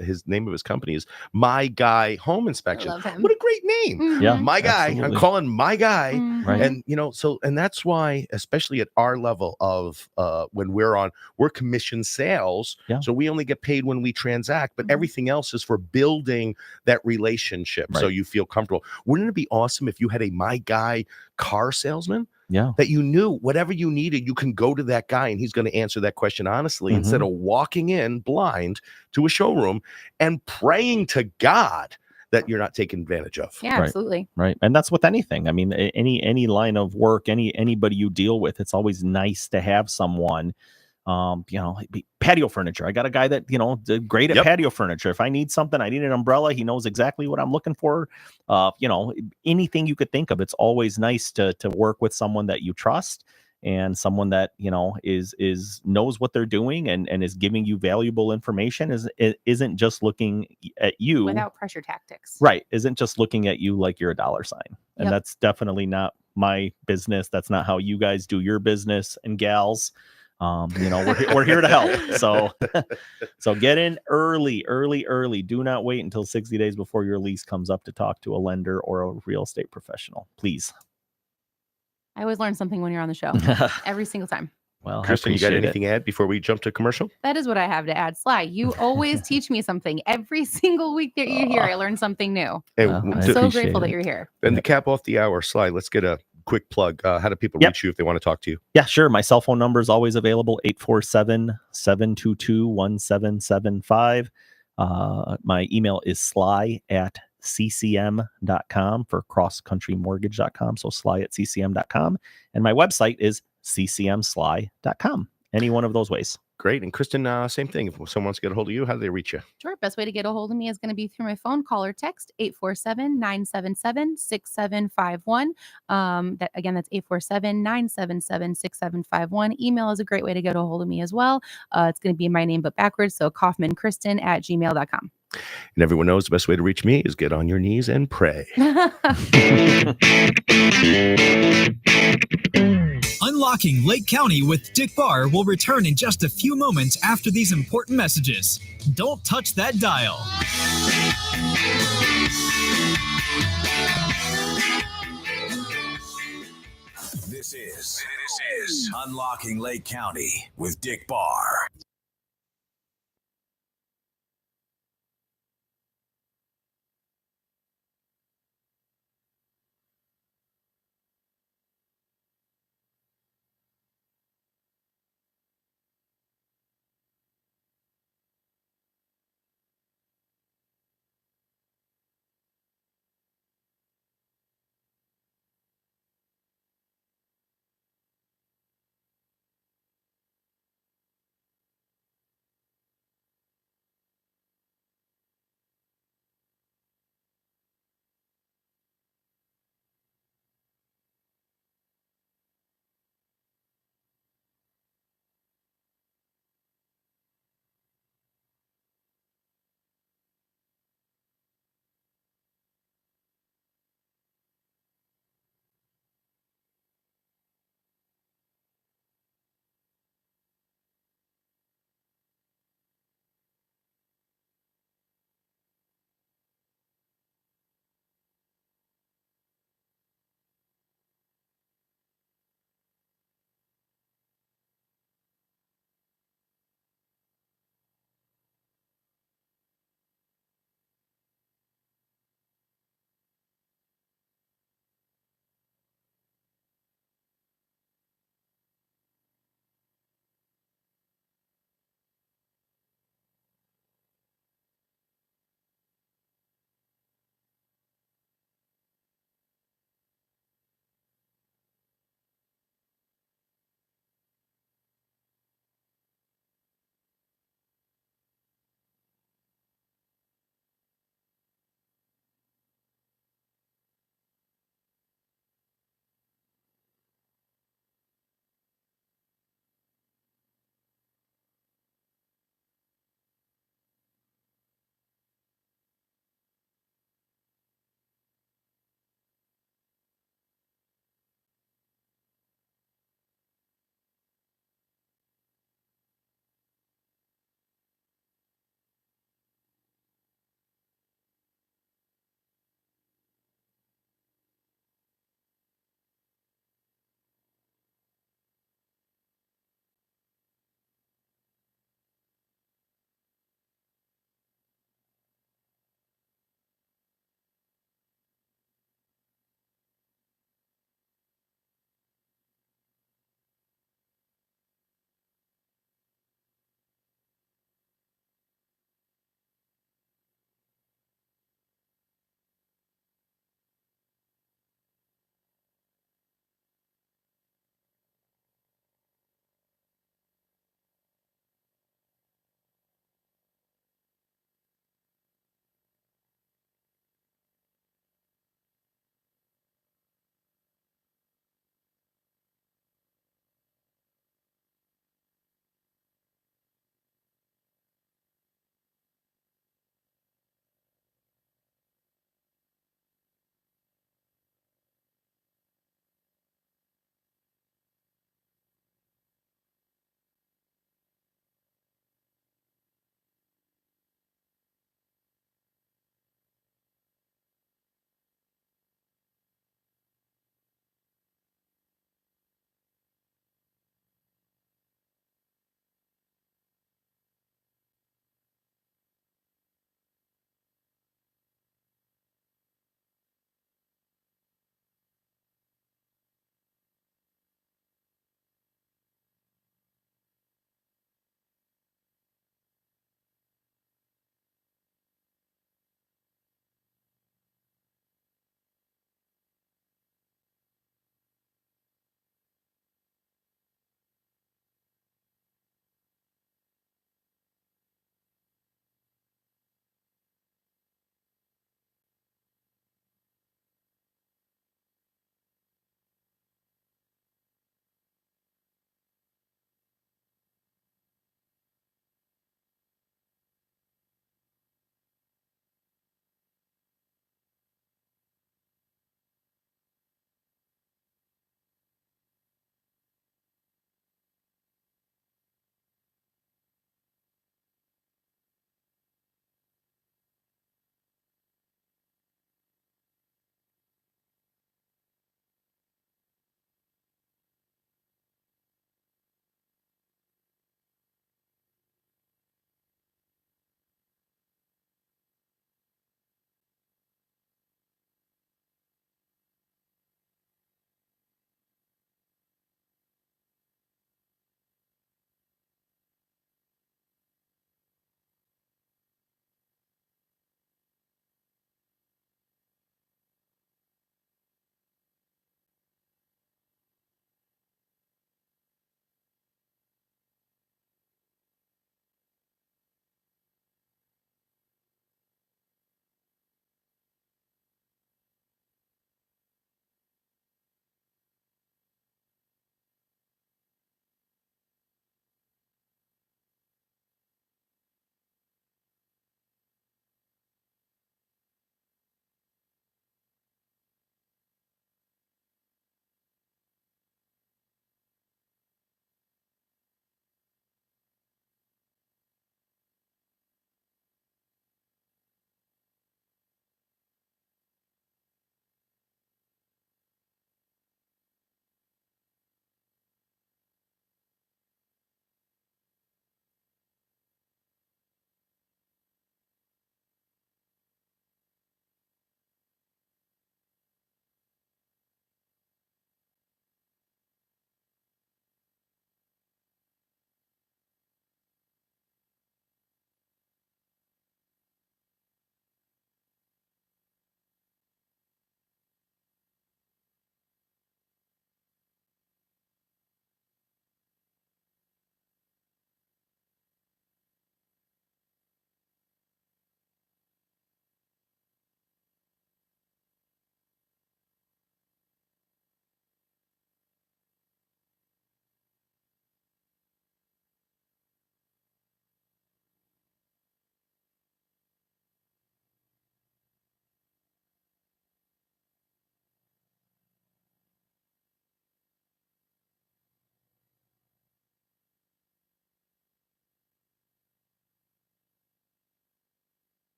his name of his company is My Guy Home Inspection. I love him. What a great name. Yeah, My Guy. absolutely. I'm calling My Guy. Right. And and that's why, especially at our level of when we're commission sales. Yeah. So we only get paid when we transact, but everything else is for building that relationship. So Right. you feel comfortable. Wouldn't it be awesome if you had a My Guy car salesman? Yeah. That you knew whatever you needed, you can go to that guy and he's going to answer that question honestly instead of walking in blind to a showroom and praying to God that you're not taken advantage of. Yeah, Right. absolutely. Right. And that's with anything. I mean, any line of work, anybody you deal with, it's always nice to have someone. Patio furniture. I got a guy that, great at patio furniture. If I need something, I need an umbrella. He knows exactly what I'm looking for. Anything you could think of. It's always nice to work with someone that you trust and someone that, is knows what they're doing and is giving you valuable information. Isn't just looking at you Without pressure tactics. Right. Isn't just looking at you like you're a dollar sign. And that's definitely not my business. That's not how you guys do your business and gals. We're here to help. So get in early. Do not wait until 60 days before your lease comes up to talk to a lender or a real estate professional. Please. I always learn something when you're on the show. Every single time. Well, Kristen, you got anything to add before we jump to commercial? That is what I have to add. Sly, you always teach me something. Every single week that you're here, I learn something new. And I'm so grateful that you're here. And to cap off the hour, Sly, let's get a quick plug. How do people reach you if they want to talk to you? Yeah, sure. My cell phone number is always available, 847-722-1775. My email is sly@ccm.com for crosscountrymortgage.com. So sly@ccm.com. And my website is ccmsly.com. Any one of those ways. Great. And Kristen, same thing. If someone wants to get a hold of you, how do they reach you? Sure. Best way to get a hold of me is going to be through my phone, call or text, 847-977-6751. That's 847-977-6751. Email is a great way to get a hold of me as well. It's going to be my name, but backwards. So kaufmankristen@gmail.com. And everyone knows the best way to reach me is get on your knees and pray. Unlocking Lake County with Dick Barr will return in just a few moments after these important messages. Don't touch that dial. This is Unlocking Lake County with Dick Barr.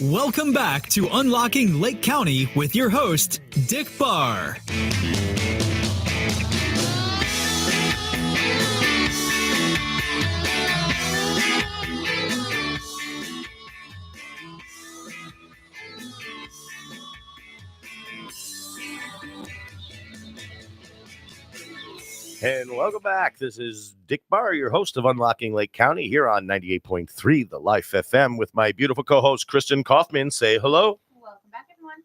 Welcome back to Unlocking Lake County with your host, Dick Barr. And welcome back. This is Dick Barr, your host of Unlocking Lake County here on 98.3 The Life FM with my beautiful co-host, Kristen Kaufman. Say hello. Welcome back, everyone.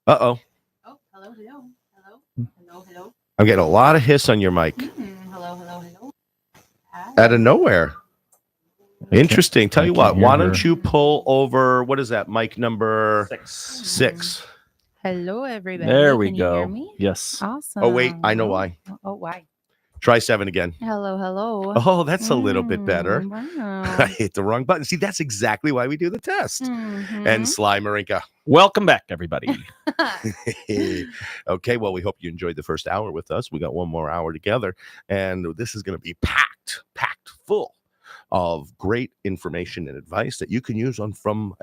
Uh-oh. Oh, hello. Hello. I'm getting a lot of hiss on your mic. Hello. Out of nowhere. Interesting. Tell you what, why don't her. you pull over, what is that, mic number 6? Hello, everybody. There we Can you hear go. me? Yes. Awesome. Oh, wait, I know why. Oh, why? Try 7 again. Hello. Oh, that's a little bit better. Wow. I hit the wrong button. See, that's exactly why we do the test. Mhm. And Sly Marinca. Welcome back, everybody. Okay, well, we hope you enjoyed the first hour with us. We got one more hour together, and this is going to be packed full of great information and advice that you can use from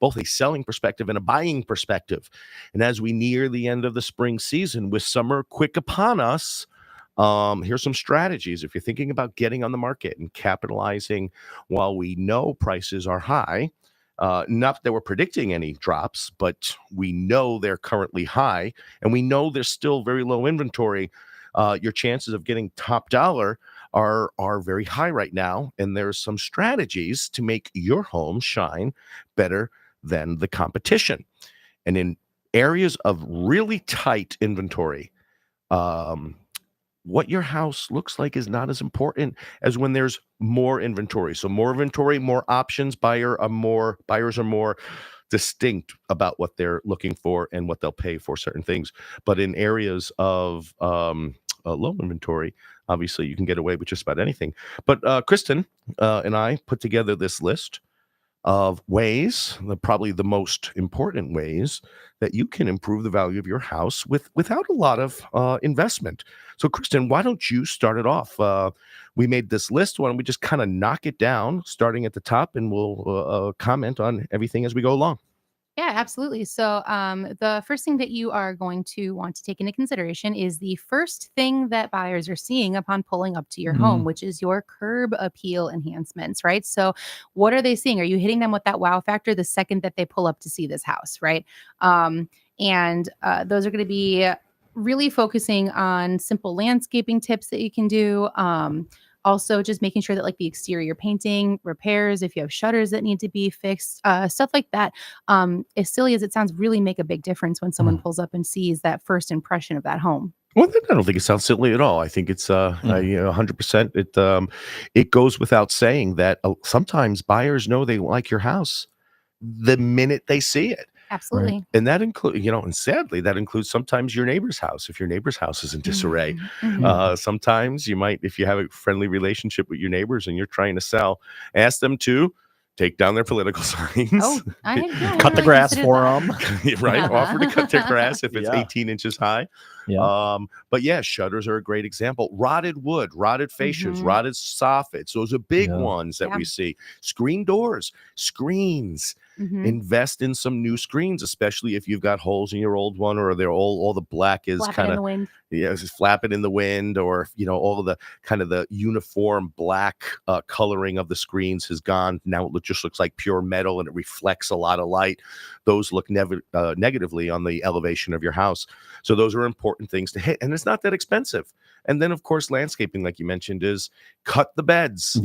both a selling perspective and a buying perspective. And as we near the end of the spring season with summer quick upon us, here's some strategies if you're thinking about getting on the market and capitalizing while we know prices are high. Not that we're predicting any drops, but we know they're currently high, and we know there's still very low inventory. Your chances of getting top dollar are very high right now, and there's some strategies to make your home shine better than the competition. And in areas of really tight inventory, what your house looks like is not as important as when there's more inventory. So more inventory, more options, buyers are more distinct about what they're looking for and what they'll pay for certain things. But in areas of low inventory, obviously you can get away with just about anything. But Kristen and I put together this list of ways, probably the most important ways that you can improve the value of your house without a lot of investment. So, Kristen, why don't you start it off? We made this list. Why don't we just kind of knock it down, starting at the top, and we'll comment on everything as we go along. Yeah, absolutely. So the first thing that you are going to want to take into consideration is the first thing that buyers are seeing upon pulling up to your home, which is your curb appeal enhancements, right? So what are they seeing? Are you hitting them with that wow factor the second that they pull up to see this house, right? And those are going to be really focusing on simple landscaping tips that you can do. Also, just making sure that like the exterior painting, repairs, if you have shutters that need to be fixed, stuff like that. As silly as it sounds, really make a big difference when someone pulls up and sees that first impression of that home. Well, I don't think it sounds silly at all. I think it's 100%. It goes without saying that sometimes buyers know they like your house the minute they see it. Absolutely. Right. And that includes, and sadly, that includes sometimes your neighbor's house. If your neighbor's house is in disarray, sometimes you might, if you have a friendly relationship with your neighbors and you're trying to sell, ask them to take down their political signs. Oh, Cut the grass for them. Right. Offer to cut their grass if it's Yeah. 18 inches high. Yeah. But yeah, shutters are a great example. Rotted wood, rotted fascias, rotted soffits. Those are big ones that we see. Screen doors, screens. Invest in some new screens, especially if you've got holes in your old one, or they're all the black is kind of flapping in the wind, or all of the kind of the uniform black coloring of the screens has gone. Now it just looks like pure metal, and it reflects a lot of light. Those look negatively on the elevation of your house. So those are important things to hit, and it's not that expensive. And then, of course, landscaping, like you mentioned, is cut the beds.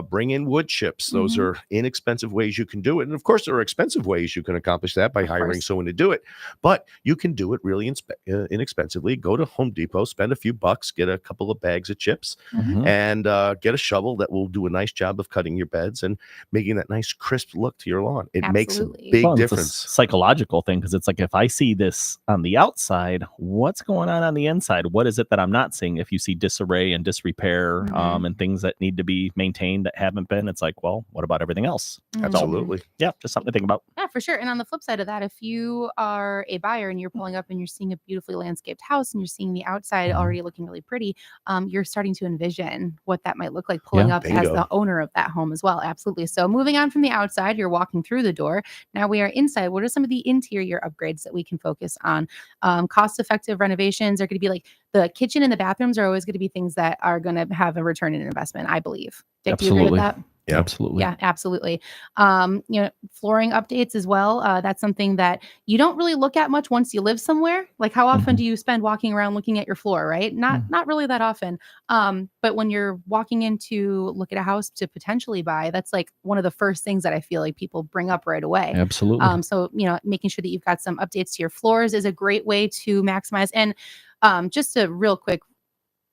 Bring in wood chips. Those are inexpensive ways you can do it. And of course, there are expensive ways you can accomplish that by hiring someone to do it. But you can do it really inexpensively. Go to Home Depot, spend a few bucks, get a couple of bags of chips, and get a shovel that will do a nice job of cutting your beds and making that nice crisp look to your lawn. It makes a big difference. It's a psychological thing, because it's like, if I see this on the outside, what's going on the inside? What is it that I'm not saying if you see disarray and disrepair and things that need to be maintained that haven't been, it's like, well, what about everything else? Absolutely. Yeah, just something to think about. Yeah, for sure. And on the flip side of that, if you are a buyer and you're pulling up and you're seeing a beautifully landscaped house and you're seeing the outside already looking really pretty, you're starting to envision what that might look like pulling up as bingo. the owner of that home as well. Absolutely. So moving on from the outside, you're walking through the door. Now we are inside. What are some of the interior upgrades that we can focus on? Cost-effective renovations are going to be like the kitchen and the bathrooms are always going to be things that are going to have a return in investment, I believe. Dick, do you agree with that? Yeah. Absolutely. Yeah, absolutely. Flooring updates as well. That's something that you don't really look at much once you live somewhere. Like how often do you spend walking around looking at your floor, right? Not really that often. But when you're walking in to look at a house to potentially buy, that's like one of the first things that I feel like people bring up right away. Absolutely. So, making sure that you've got some updates to your floors is a great way to maximize. And just a real quick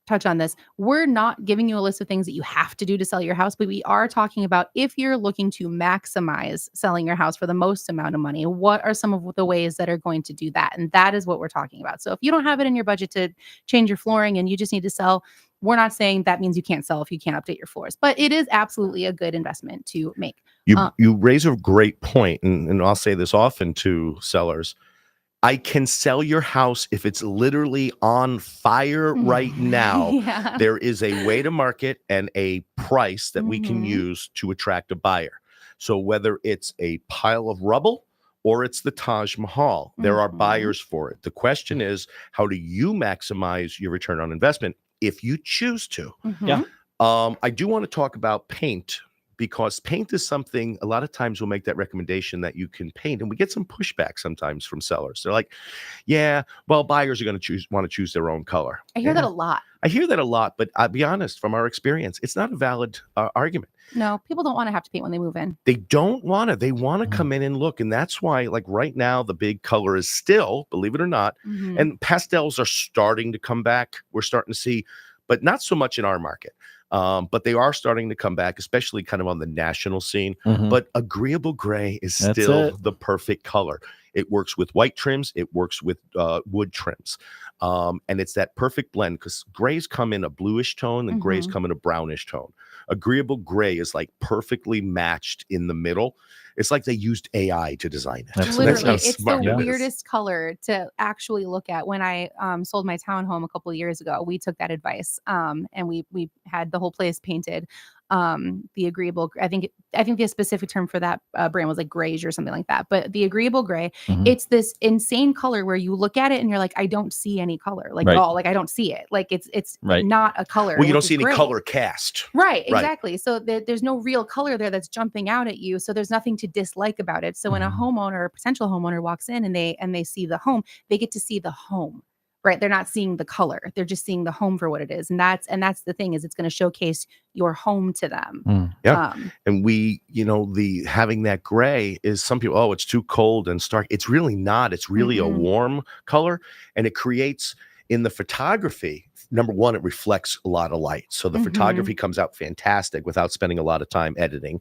touch on this. We're not giving you a list of things that you have to do to sell your house, but we are talking about if you're looking to maximize selling your house for the most amount of money, what are some of the ways that are going to do that? And that is what we're talking about. So if you don't have it in your budget to change your flooring and you just need to sell, we're not saying that means you can't sell if you can't update your floors, but it is absolutely a good investment to make. You raise a great point, and I'll say this often to sellers. I can sell your house if it's literally on fire right now. Yeah. There is a way to market and a price that we can use to attract a buyer. So whether it's a pile of rubble or it's the Taj Mahal, there are buyers for it. The question is, how do you maximize your return on investment if you choose to? Yeah. I do want to talk about paint, because paint is something a lot of times we'll make that recommendation that you can paint, and we get some pushback sometimes from sellers. They're like, yeah, well, buyers are going to want to choose their own color. I hear that a lot. I hear that a lot, but I'll be honest, from our experience, it's not a valid argument. No, people don't want to have to paint when they move in. They don't want to. They want to come in and look. And that's why, like right now, the big color is still, believe it or not, and pastels are starting to come back. We're starting to see, but not so much in our market. But they are starting to come back, especially kind of on the national scene. But agreeable gray is still the perfect color. It works with white trims. It works with wood trims. And it's that perfect blend, because grays come in a bluish tone and grays come in a brownish tone. Agreeable gray is like perfectly matched in the middle. It's like they used AI to design it. Literally, it's the weirdest color to actually look at. When I sold my townhome a couple of years ago, we took that advice and we had the whole place painted. The agreeable, I think the specific term for that brand was like grayish or something like that. But the agreeable gray, it's this insane color where you look at it and you're like, I don't see any color, like at all. Like I don't see it. Like it's not a color. Well, you don't see any color cast. Right, exactly. So there's no real color there that's jumping out at you. So there's nothing to dislike about it. So when a homeowner or potential homeowner walks in and they see the home, they get to see the home. Right. They're not seeing the color. They're just seeing the home for what it is. And that's the thing, is it's going to showcase your home to them. And we, the having that gray is, some people, oh, it's too cold and stark. It's really not. It's really a warm color. And it creates, in the photography, number one, it reflects a lot of light. So the photography comes out fantastic without spending a lot of time editing.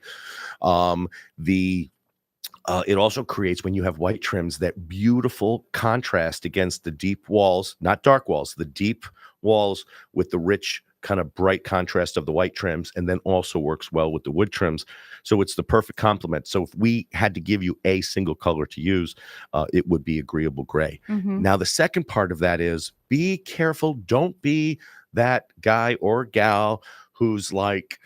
It also creates, when you have white trims, that beautiful contrast against the deep walls, not dark walls, the deep walls with the rich kind of bright contrast of the white trims, and then also works well with the wood trims. So it's the perfect complement. So if we had to give you a single color to use, it would be agreeable gray. Now, the second part of that is, be careful. Don't be that guy or gal who's like,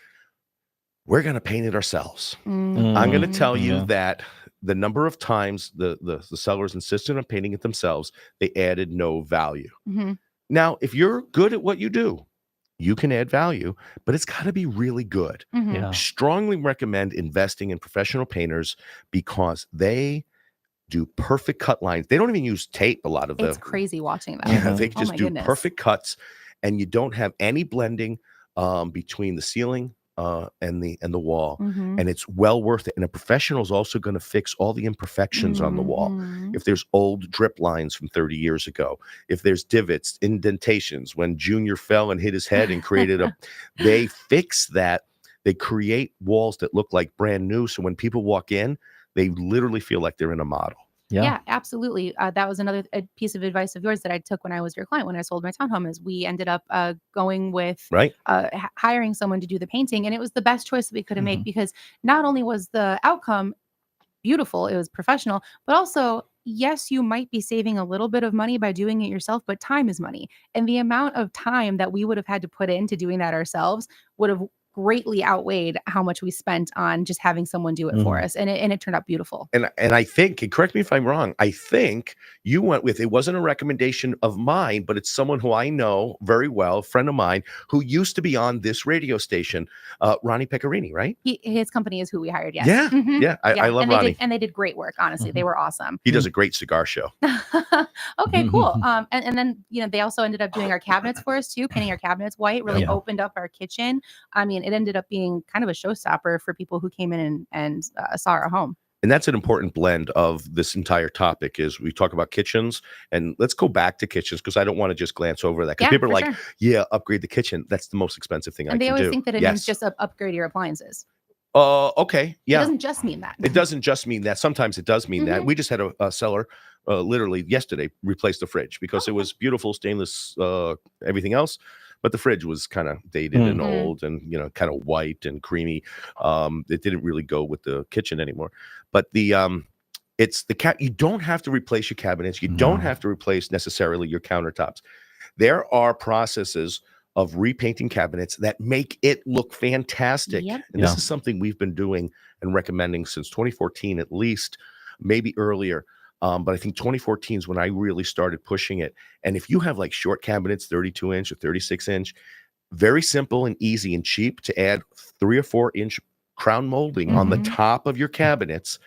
we're going to paint it ourselves. I'm going to tell you that the number of times the sellers insisted on painting it themselves, they added no value. Now, if you're good at what you do, you can add value, but it's got to be really good. Strongly recommend investing in professional painters, because they do perfect cut lines. They don't even use tape. A lot of them. It's crazy watching that. They just do perfect cuts, and you don't have any blending between the ceiling and the wall, and it's well worth it. And a professional is also going to fix all the imperfections on the wall. If there's old drip lines from 30 years ago, if there's divots, indentations, when Junior fell and hit his head and created they fix that. They create walls that look like brand new. So when people walk in, they literally feel like they're in a model. Yeah, absolutely. That was another piece of advice of yours that I took when I was your client when I sold my townhome. Is we ended up going with Right. hiring someone to do the painting, and it was the best choice that we could have made Mhm. because not only was the outcome beautiful, it was professional, but also yes, you might be saving a little bit of money by doing it yourself, but time is money, and the amount of time that we would have had to put into doing that ourselves would have greatly outweighed how much we spent on just having someone do it for Mhm. us, and it turned out beautiful. And I think, and correct me if I'm wrong, I think you went with, it wasn't a recommendation of mine, but it's someone who I know very well, a friend of mine who used to be on this radio station, Ronnie Pecorini, right? His company is who we hired. Yes. Yeah, Mhm. yeah, I love and Ronnie. they did great work. Honestly, they Mhm. were awesome. He does a great cigar show. Okay, cool. And then they also ended up doing our cabinets for us too, painting our cabinets white. Really Yeah. opened up our kitchen. I mean, it ended up being kind of a showstopper for people who came in and saw our home. And that's an important blend of this entire topic is we talk about kitchens, and let's go back to kitchens because I don't want to just glance over that because Yeah, people are for like, sure. yeah, upgrade the kitchen. That's the most expensive thing I And they can always do. think that it means just upgrade your appliances. Okay. It Yeah. doesn't just mean that. It doesn't just mean that. Sometimes it does mean that. Mhm. We just had a seller literally yesterday replace the fridge because it was beautiful stainless, everything else. But the fridge was kind of dated and Mhm. old and, kind of white and creamy. It didn't really go with the kitchen anymore. But it's the you don't have to replace your cabinets. You don't No. have to replace necessarily your countertops. There are processes of repainting cabinets that make it look fantastic. Yep. And this Yeah. is something we've been doing and recommending since 2014, at least, maybe earlier. But I think 2014 is when I really started pushing it. And if you have like short cabinets, 32 inch or 36 inch, very simple and easy and cheap to add 3 or 4 inch crown molding on the Mhm. top of your cabinets,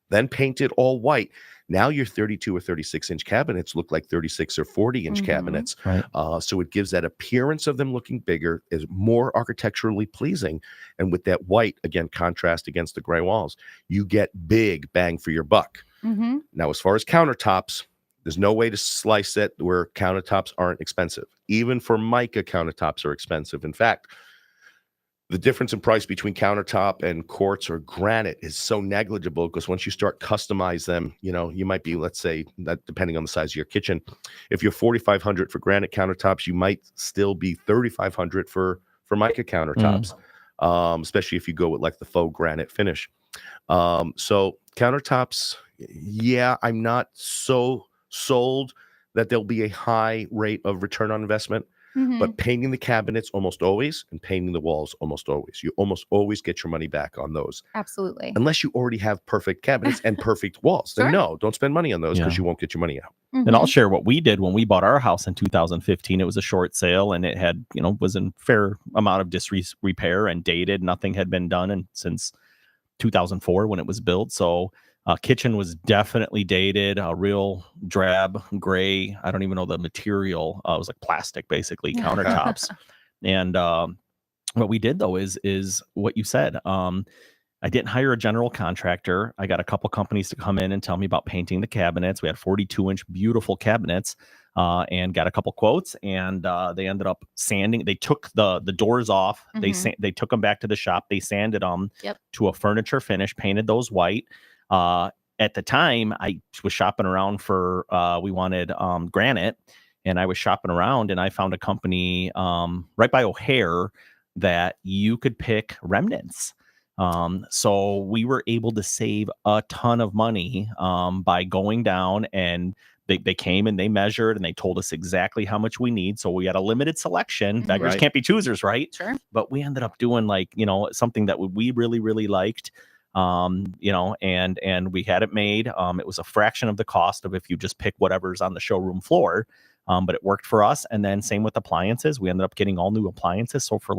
then paint it all white. Now your 32 or 36 inch cabinets look like 36 or 40 inch Mhm. cabinets. Right. So it gives that appearance of them looking bigger, is more architecturally pleasing. And with that white, again, contrast against the gray walls, you get big bang for your buck. Mhm. Now, as far as countertops, there's no way to slice it where countertops aren't expensive. Even for mica, countertops are expensive. In fact, the difference in price between countertop and quartz or granite is so negligible because once you start customize them, you might be, let's say, that depending on the size of your kitchen, if you're $4,500 for granite countertops, you might still be $3,500 for mica countertops, especially if you go with like the faux granite finish. So countertops, yeah, I'm not so sold that there'll be a high rate of return on investment. Mhm. But painting the cabinets almost always and painting the walls almost always. You almost always get your money back on those. Absolutely. Unless you already have perfect cabinets and perfect walls. Then Sure. no, don't spend money on those because Yeah. you won't get your money out. And I'll Mhm. share what we did when we bought our house in 2015. It was a short sale and it had, was in fair amount of disrepair and dated. Nothing had been done since 2004 when it was built. So kitchen was definitely dated, a real drab gray. I don't even know the material. It was like plastic, basically, countertops. And what we did though is what you said. I didn't hire a general contractor. I got a couple companies to come in and tell me about painting the cabinets. We had 42-inch beautiful cabinets and got a couple quotes. And they ended up sanding. They took the doors off. Mhm. They took them back to the shop. They sanded them Yep. to a furniture finish, painted those white. At the time, I was shopping around for, we wanted granite. And I was shopping around and I found a company right by O'Hare that you could pick remnants. So we were able to save a ton of money by going down, and they came and they measured and they told us exactly how much we need. So we had a limited selection. Mhm. Beggars Right. can't be choosers, right? Sure. But we ended up doing something that we really, really liked. And we had it made. It was a fraction of the cost of if you just pick whatever's on the showroom floor. But it worked for us. And then same with appliances. We ended up getting all new appliances. So for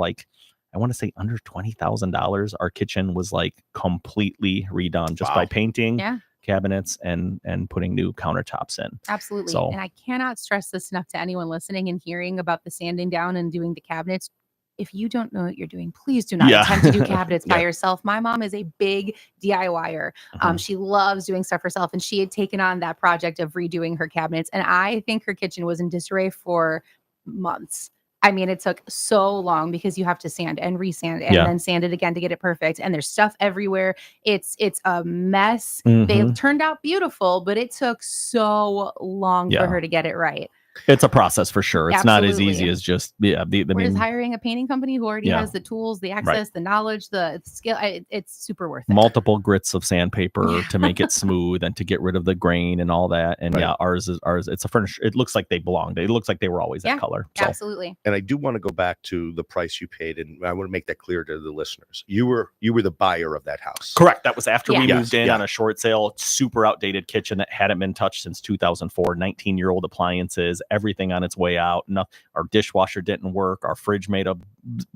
I want to say under $20,000, our kitchen was completely redone just by painting Yeah. cabinets and putting new countertops in. Absolutely. So- And I cannot stress this enough to anyone listening and hearing about the sanding down and doing the cabinets. If you don't know what you're doing, please do not Yeah. attempt to do cabinets by Yeah. yourself. My mom is a big DIYer. Mhm. She loves doing stuff herself, and she had taken on that project of redoing her cabinets. And I think her kitchen was in disarray for months. I mean, it took so long because you have to sand and resand and then sand it again to get it perfect. And there's stuff everywhere. It's a mess. They turned out beautiful, but it took so long for her to get it right. It's a process for sure. It's not as easy as just Whereas hiring a painting company who already has the tools, the access, the knowledge, the skill, it's super worth it. Multiple grits of sandpaper to make it smooth and to get rid of the grain and all that. And ours. It's a furniture. It looks like they belonged. It looks like they were always that color. So. Absolutely. And I do want to go back to the price you paid, and I want to make that clear to the listeners. You were the buyer of that house. Correct. That was after we moved in on a short sale. Super outdated kitchen that hadn't been touched since 2004. 19-year-old appliances. Everything on its way out. Our dishwasher didn't work. Our fridge made a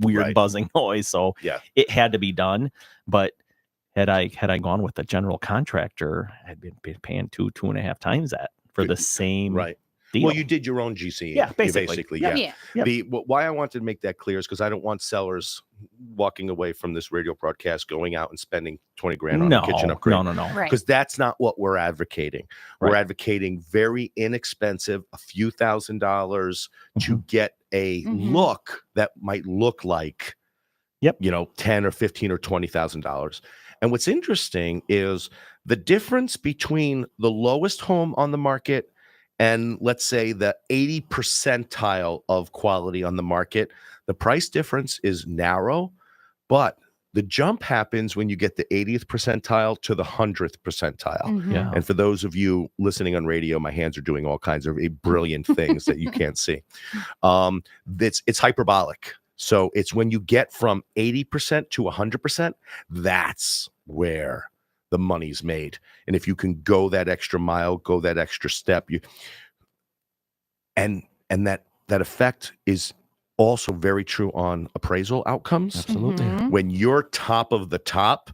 weird buzzing noise. So it had to be done. But had I gone with a general contractor, I'd been paying 2.5 times that for the same deal. Well, you did your own GC. Yeah, basically. Why I wanted to make that clear is because I don't want sellers walking away from this radio broadcast going out and spending $20,000 on a kitchen upgrade. No. Because that's not what we're advocating. We're advocating very inexpensive, a few $1,000s to get a look that might look like, $10,000 or $15,000 or $20,000. And what's interesting is the difference between the lowest home on the market and let's say the 80 percentile of quality on the market, the price difference is narrow, but the jump happens when you get the 80th percentile to the 100th percentile. And for those of you listening on radio, my hands are doing all kinds of brilliant things that you can't see. It's hyperbolic. So it's when you get from 80% to 100%, that's where the money's made. And if you can go that extra mile, go that extra step, and that effect is also very true on appraisal outcomes. Absolutely. When you're top of the top,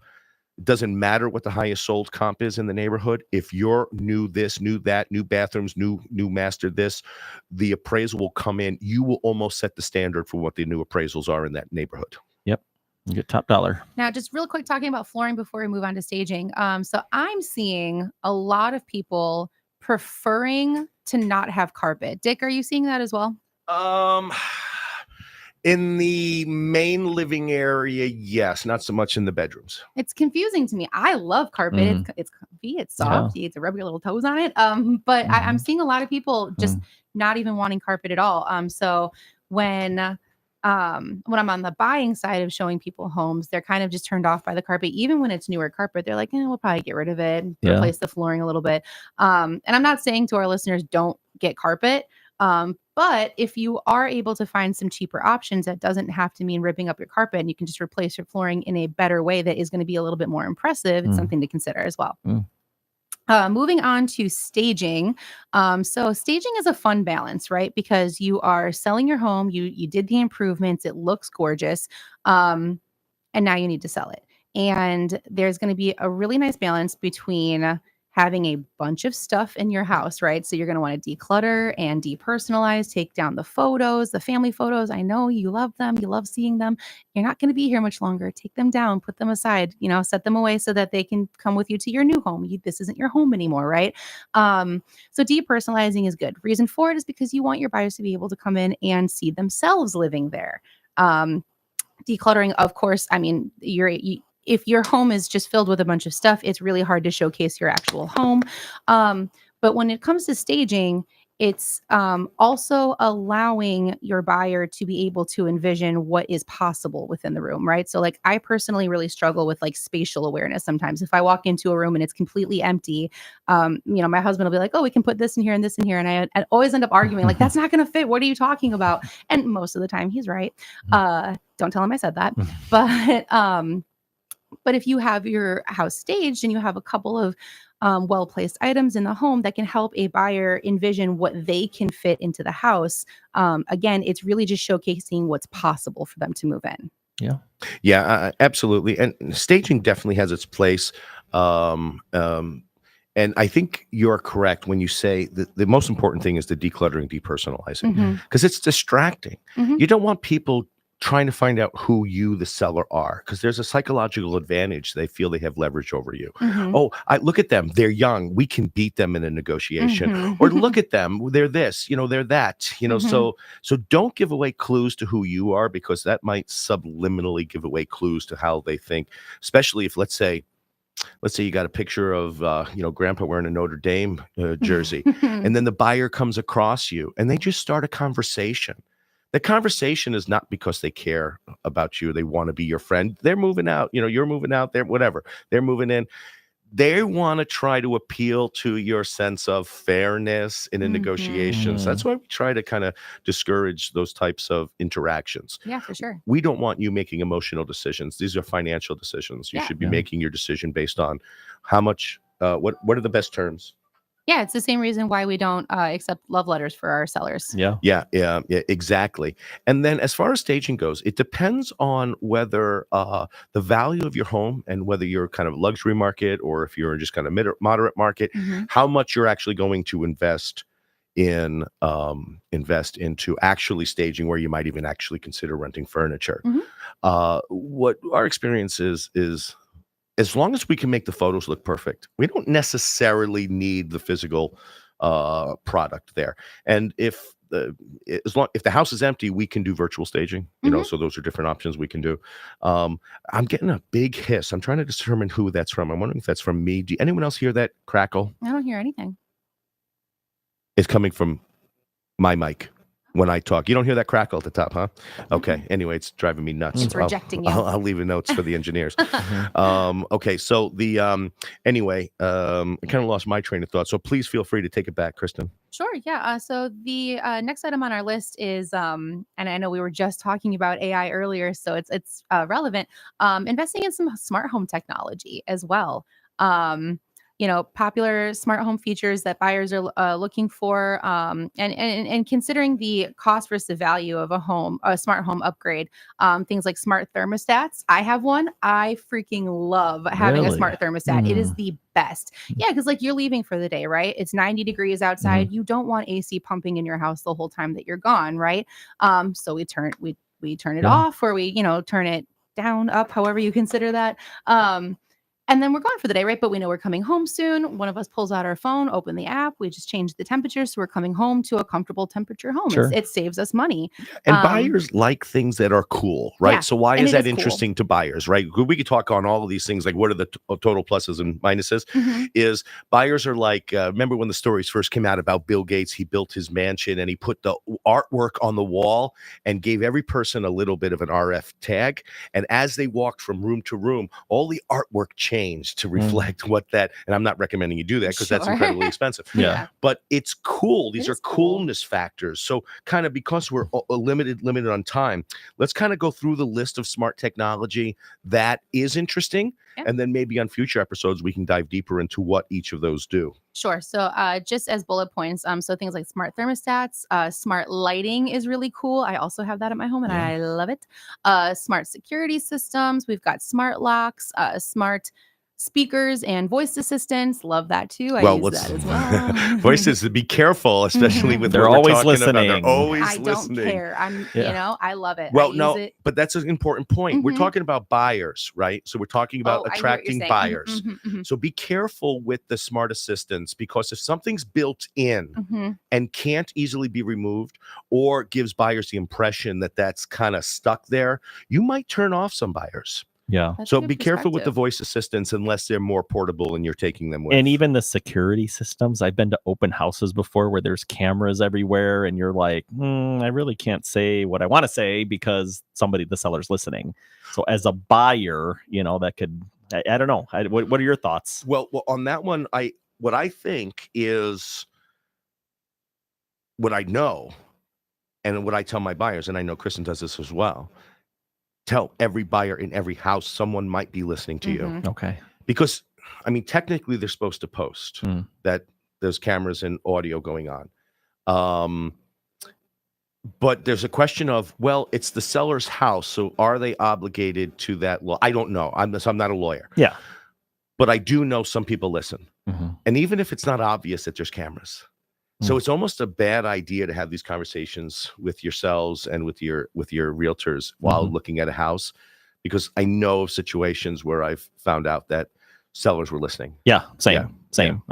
it doesn't matter what the highest sold comp is in the neighborhood. If you're new this, new that, new bathrooms, new master this, the appraisal will come in. You will almost set the standard for what the new appraisals are in that neighborhood. You get top dollar. Now, just real quick, talking about flooring before we move on to staging. So I'm seeing a lot of people preferring to not have carpet. Dick, are you seeing that as well? In the main living area, yes, not so much in the bedrooms. It's confusing to me. I love carpet. It's comfy, it's soft. You get to rub your little toes on it. But I'm seeing a lot of people just not even wanting carpet at all. So when I'm on the buying side of showing people homes, they're kind of just turned off by the carpet. Even when it's newer carpet, they're like, we'll probably get rid of it, replace the flooring a little bit. And I'm not saying to our listeners, don't get carpet. But if you are able to find some cheaper options, that doesn't have to mean ripping up your carpet, and you can just replace your flooring in a better way that is going to be a little bit more impressive. It's something to consider as well. Moving on to staging. So staging is a fun balance, right? Because you are selling your home, you did the improvements, it looks gorgeous, and now you need to sell it. And there's going to be a really nice balance between having a bunch of stuff in your house, right? So you're going to want to declutter and depersonalize, take down the photos, the family photos. I know you love them. You love seeing them. You're not going to be here much longer. Take them down, put them aside, set them away so that they can come with you to your new home. This isn't your home anymore, right? So depersonalizing is good. Reason for it is because you want your buyers to be able to come in and see themselves living there. Decluttering, of course, I mean, if your home is just filled with a bunch of stuff, it's really hard to showcase your actual home. But when it comes to staging, it's also allowing your buyer to be able to envision what is possible within the room, right? So like I personally really struggle with like spatial awareness sometimes. If I walk into a room and it's completely empty, my husband will be like, oh, we can put this in here and this in here. And I always end up arguing like, that's not going to fit. What are you talking about? And most of the time he's right. Don't tell him I said that. But if you have your house staged and you have a couple of well-placed items in the home that can help a buyer envision what they can fit into the house, again, it's really just showcasing what's possible for them to move in. Yeah, absolutely. And staging definitely has its place. And I think you're correct when you say that the most important thing is the decluttering, depersonalizing, because it's distracting. You don't want people trying to find out who you, the seller, are, because there's a psychological advantage. They feel they have leverage over you. Oh, I look at them. They're young. We can beat them in a negotiation. Or look at them. They're this, they're that, so don't give away clues to who you are, because that might subliminally give away clues to how they think, especially if, let's say you got a picture of, grandpa wearing a Notre Dame jersey, and then the buyer comes across you and they just start a conversation. The conversation is not because they care about you. They want to be your friend. They're moving out. You're moving out there, whatever. They're moving in. They want to try to appeal to your sense of fairness in a negotiation. So that's why we try to kind of discourage those types of interactions. Yeah, for sure. We don't want you making emotional decisions. These are financial decisions. You should be making your decision based on how much, what are the best terms? Yeah, it's the same reason why we don't accept love letters for our sellers. Yeah, exactly. And then as far as staging goes, it depends on whether the value of your home, and whether you're kind of luxury market or if you're just kind of moderate market, how much you're actually going to invest into actually staging, where you might even actually consider renting furniture. What our experience is as long as we can make the photos look perfect, we don't necessarily need the physical product there. And if the house is empty, we can do virtual staging. So those are different options we can do. I'm getting a big hiss. I'm trying to determine who that's from. I'm wondering if that's from me. Do anyone else hear that crackle? I don't hear anything. It's coming from my mic. When I talk, you don't hear that crackle at the top, huh? Okay. Anyway, it's driving me nuts. It's rejecting you. I'll leave the notes for the engineers. Okay. So anyway, I kind of lost my train of thought. So please feel free to take it back, Kristen. Sure. Yeah. So the next item on our list is, and I know we were just talking about AI earlier, so it's relevant. Investing in some smart home technology as well. Popular smart home features that buyers are looking for, and considering the cost versus value of a smart home upgrade. Things like smart thermostats. I have one. I freaking love having a smart thermostat. It is the best. Yeah, because you're leaving for the day, right? It's 90 degrees outside. You don't want AC pumping in your house the whole time that you're gone, right? So we turn it off, or we turn it down, up, however you consider that. And then we're gone for the day, right? But we know we're coming home soon. One of us pulls out our phone, open the app. We just change the temperature. So we're coming home to a comfortable temperature home. Sure. It saves us money. And buyers like things that are cool, right? Yeah, so why and is it that is interesting to buyers, right? We could talk on all of these things, like what are the total pluses and minuses. Is buyers are like, remember when the stories first came out about Bill Gates? He built his mansion and he put the artwork on the wall and gave every person a little bit of an RF tag. And as they walked from room to room, all the artwork changed to reflect what that, and I'm not recommending you do that because that's incredibly expensive. But it's cool. These are coolness factors. So kind of because we're limited on time, let's kind of go through the list of smart technology that is interesting. And then maybe on future episodes, we can dive deeper into what each of those do. Sure. So just as bullet points, so things like smart thermostats, smart lighting is really cool. I also have that at my home and I love it. Smart security systems. We've got smart locks, smart speakers and voice assistants. Love that too. I use that as well. Voices, be careful, especially with they're always listening. They're always I listening. don't care. I love it. Well, no, but that's an important point. We're talking about buyers, right? So we're talking about attracting buyers. So be careful with the smart assistants, because if something's built in and can't easily be removed, or gives buyers the impression that that's kind of stuck there, you might turn off some buyers. Yeah. So be careful with the voice assistants unless they're more portable and you're taking them with. And even the security systems. I've been to open houses before where there's cameras everywhere and you're like, I really can't say what I want to say because the seller's listening. So as a buyer, that could, I don't know. What are your thoughts? Well, on that one, what I think is what I know and what I tell my buyers, and I know Kristen does this as well. Tell every buyer in every house someone might be listening to you. Okay. Because, technically they're supposed to post that there's cameras and audio going on. But there's a question of, well, it's the seller's house, so are they obligated to that law? I don't know. I'm not a lawyer. Yeah. But I do know some people listen. And even if it's not obvious that there's cameras, So it's almost a bad idea to have these conversations with yourselves and with your realtors while looking at a house, because I know of situations where I've found out that sellers were listening. Yeah, same. Yeah. Same.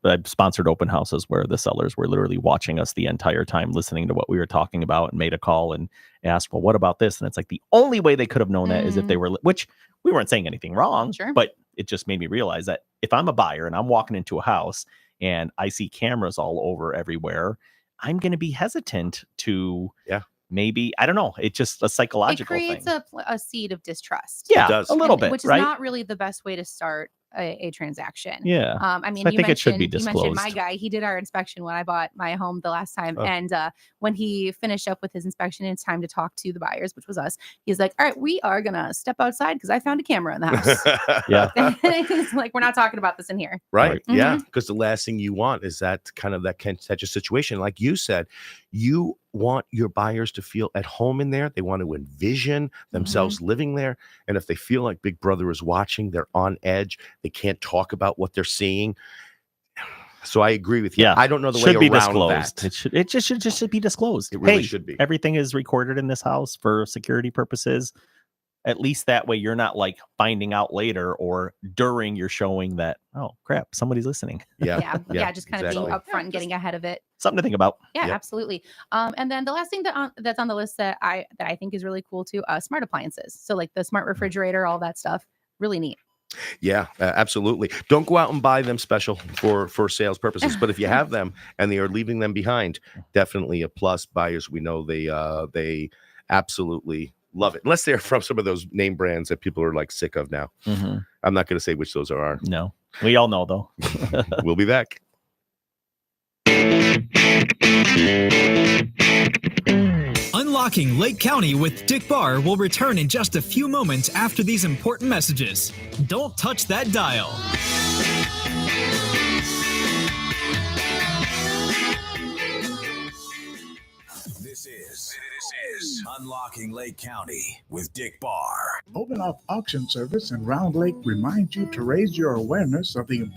I've sponsored open houses where the sellers were literally watching us the entire time, listening to what we were talking about, and made a call and asked, well, what about this? And it's like the only way they could have known that is if they were, which we weren't saying anything wrong, Sure. but it just made me realize that if I'm a buyer and I'm walking into a house and I see cameras all over everywhere, I'm going to be hesitant to maybe, I don't know. It's just a psychological thing. It creates a seed of distrust. Yeah, It does. a little bit, which is right? not really the best way to start a transaction. Yeah. I mean, So I think it should be you mentioned my disclosed. guy. He did our inspection when I bought my home the last time, and when he finished up with his inspection, it's time to talk to the buyers, which was us. He's like, "All right, we are gonna step outside because I found a camera in the house." Yeah. He's like, "We're not talking about this in here." Right. Right. Yeah. Because the last thing you want is that kind of such a situation. Like you said, you want your buyers to feel at home in there. They want to envision themselves living there. And if they feel like Big Brother is watching, they're on edge. They can't talk about what they're seeing. So I agree with you. Yeah. I don't know the Should way be around disclosed. that. It should be disclosed. It really Hey, should be. Everything is recorded in this house for security purposes. At least that way you're not like finding out later or during your showing that, oh crap, somebody's listening. Yeah. Just kind of being exactly. upfront and getting ahead of it. Something to think about. Yeah, Yep. absolutely. And then the last thing that's on the list that I think is really cool too, smart appliances. So like the smart refrigerator, all that stuff, really neat. Yeah, absolutely. Don't go out and buy them special for sales purposes. But if you have them and they are leaving them behind, definitely a plus. Buyers, we know they absolutely love it. Unless they're from some of those name brands that people are like sick of now. I'm not going to say which those are. No, we all know though. We'll be back. Unlocking Lake County with Dick Barr will return in just a few moments after these important messages. Don't touch that dial. This is Unlocking Lake County with Dick Barr. Open Up Auction Service in Round Lake reminds you to raise your awareness of the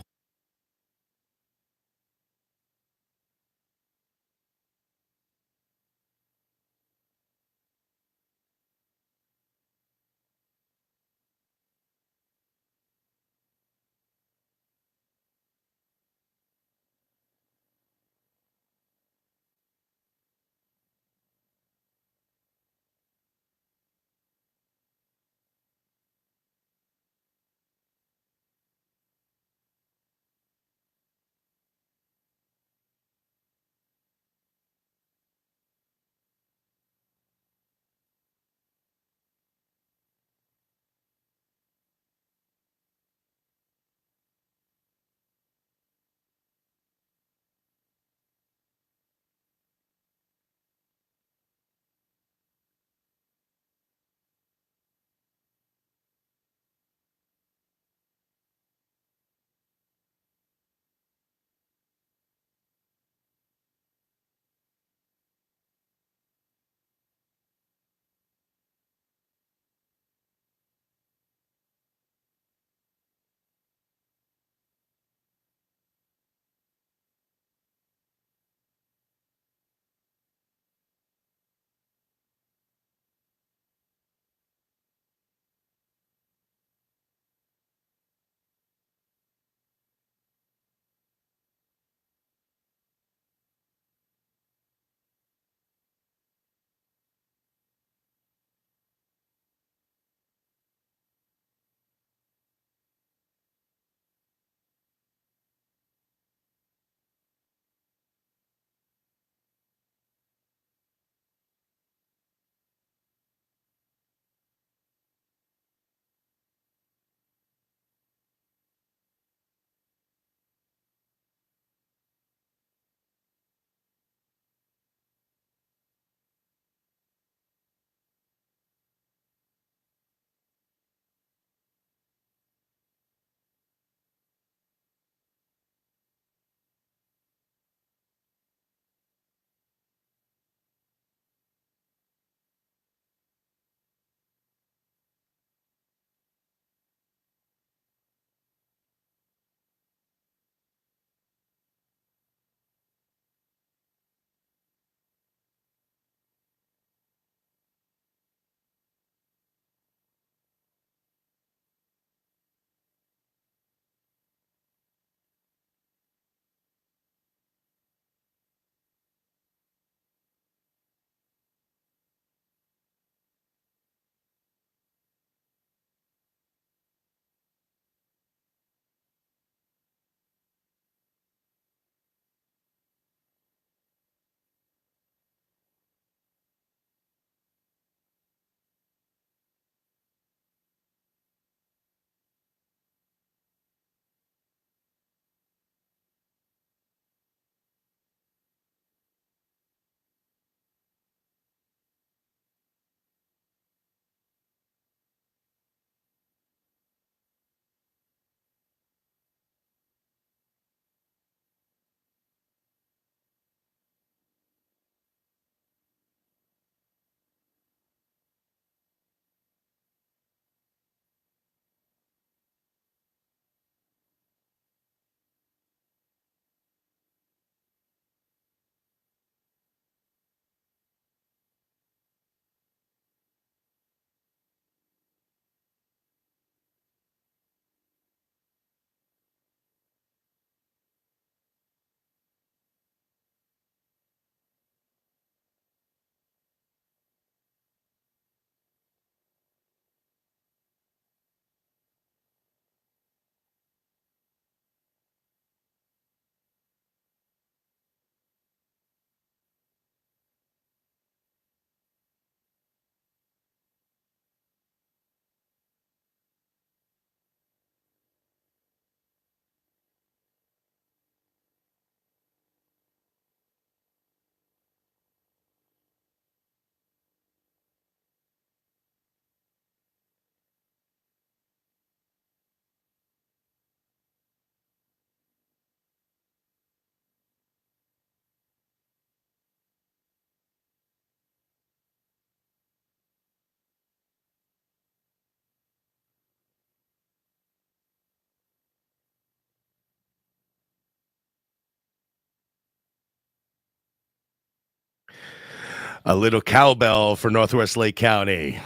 A little cowbell for Northwest Lake County.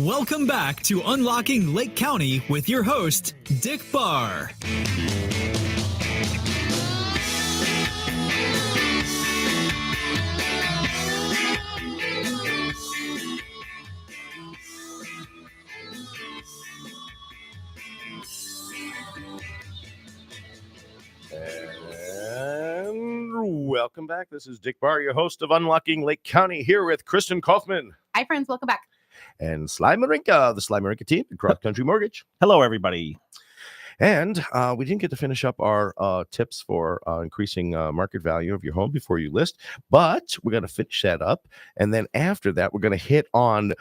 Welcome back to Unlocking Lake County with your host, Dick Barr. And welcome back. This is Dick Barr, your host of Unlocking Lake County, here with Kristen Kaufman Hi, friends. Welcome back. and Sly Marinca, the Sly Marinca Team, and Cross Country Mortgage. Hello, everybody. And we didn't get to finish up our tips for increasing market value of your home before you list, but we're going to finish that up. And then after that, we're going to hit on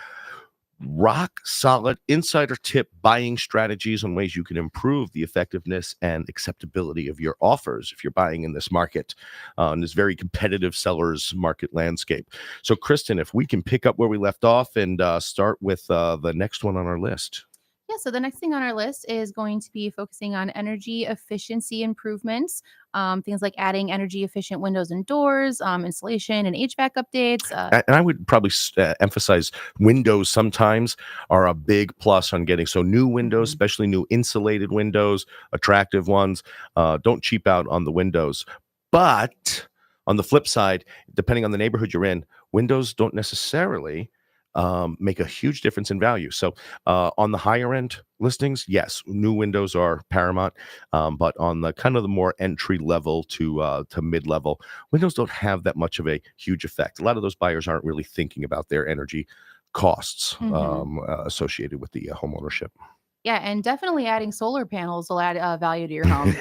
rock solid insider tip buying strategies on ways you can improve the effectiveness and acceptability of your offers if you're buying in this market, in this very competitive sellers market landscape. So, Kristen, if we can pick up where we left off and start with the next one on our list. Yeah, so the next thing on our list is going to be focusing on energy efficiency improvements, things like adding energy efficient windows and doors, insulation and HVAC updates. And I would probably emphasize windows sometimes are a big plus on getting. So new windows, especially new insulated windows, attractive ones. Don't cheap out on the windows. But on the flip side, depending on the neighborhood you're in, windows don't necessarily make a huge difference in value. So on the higher end listings, yes, new windows are paramount. But on the kind of the more entry level to mid level, windows don't have that much of a huge effect. A lot of those buyers aren't really thinking about their energy costs associated with the home ownership. Yeah, and definitely adding solar panels will add value to your home.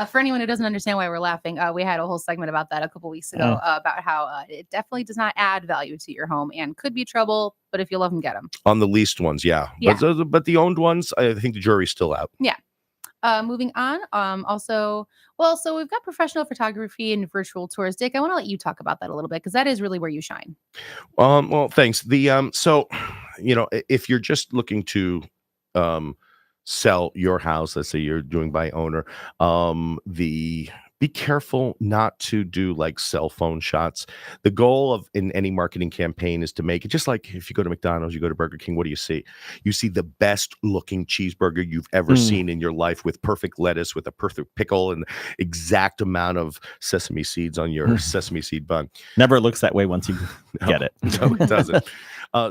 For anyone who doesn't understand why we're laughing, we had a whole segment about that a couple weeks ago about how it definitely does not add value to your home and could be trouble, but if you love them, get them. On the leased ones, yeah. But the owned ones, I think the jury's still out. Yeah. Moving on. So we've got professional photography and virtual tours. Dick, I want to let you talk about that a little bit because that is really where you shine. Well, thanks. So, if you're just looking to sell your house, let's say you're doing by owner, be careful not to do like cell phone shots. The goal of in any marketing campaign is to make it just like if you go to McDonald's, you go to Burger King, what do you see? You see the best looking cheeseburger you've ever seen in your life with perfect lettuce, with a perfect pickle and exact amount of sesame seeds on your sesame seed bun. Never looks that way once you get it. No, it doesn't.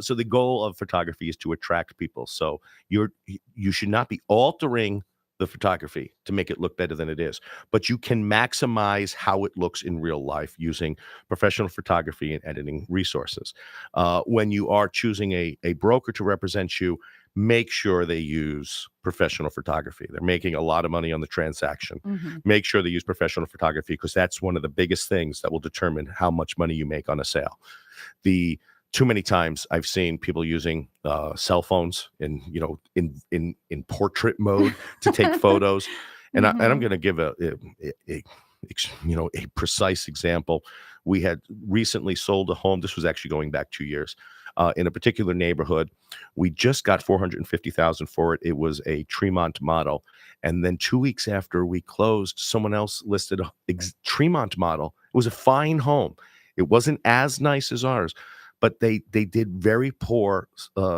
So the goal of photography is to attract people. So you should not be altering the photography to make it look better than it is, but you can maximize how it looks in real life using professional photography and editing resources. When you are choosing a broker to represent you, make sure they use professional photography. They're making a lot of money on the transaction. Make sure they use professional photography because that's one of the biggest things that will determine how much money you make on a sale. Too many times I've seen people using cell phones in portrait mode to take photos, and I'm going to give a precise example. We had recently sold a home. This was actually going back 2 years in a particular neighborhood. We just got $450,000 for it. It was a Tremont model, and then 2 weeks after we closed, someone else listed a Tremont model. It was a fine home. It wasn't as nice as ours. But they did very poor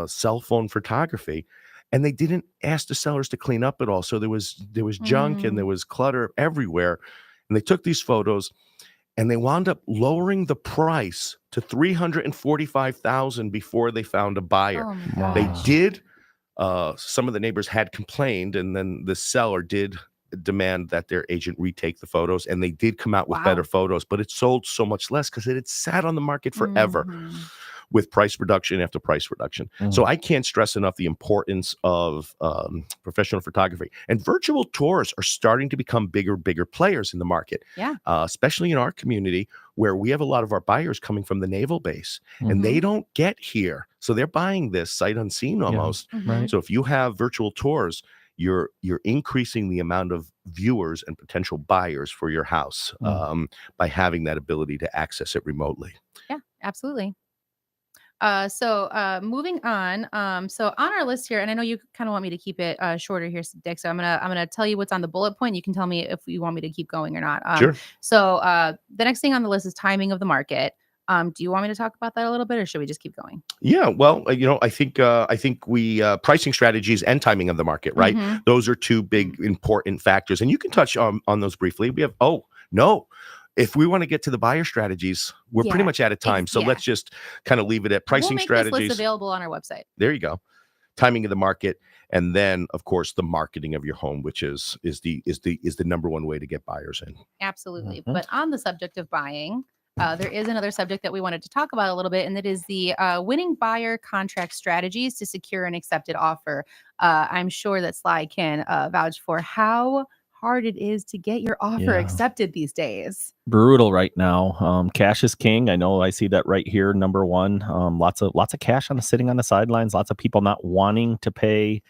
cell phone photography, and they didn't ask the sellers to clean up at all. So there was junk and there was clutter everywhere. And they took these photos, and they wound up lowering the price to $345,000 before they found a buyer. Oh my gosh. They did. Some of the neighbors had complained, and then the seller did demand that their agent retake the photos, and they did come out with better photos, but it sold so much less because it had sat on the market forever with price reduction after price reduction. So I can't stress enough the importance of professional photography, and virtual tours are starting to become bigger players in the market. Especially in our community where we have a lot of our buyers coming from the naval base and they don't get here. So they're buying this sight unseen almost. So if you have virtual tours, you're increasing the amount of viewers and potential buyers for your house by having that ability to access it remotely. Yeah, absolutely. So moving on. So on our list here, and I know you kind of want me to keep it shorter here, Dick. So I'm gonna tell you what's on the bullet point. You can tell me if you want me to keep going or not. Sure. So the next thing on the list is timing of the market. Do you want me to talk about that a little bit, or should we just keep going? Yeah, well, I think we pricing strategies and timing of the market, right? Mhm. Those are two big important factors, and you can touch on those briefly. We have no. If we want to get to the buyer strategies, we're pretty Yeah, much out of time. So yeah. let's just kind of leave it at We'll pricing make this list strategies. available on our website. There you go. Timing of the market, and then of course the marketing of your home, which is the number one way to get buyers in. Absolutely. Mhm. But on the subject of buying, there is another subject that we wanted to talk about a little bit, and that is the winning buyer contract strategies to secure an accepted offer. I'm sure that Sly can vouch for how hard it is to get your offer Yeah. accepted these days. Brutal right now. Cash is king. I know I see that right here, number one. Lots of cash sitting on the sidelines. Lots of people not wanting to pay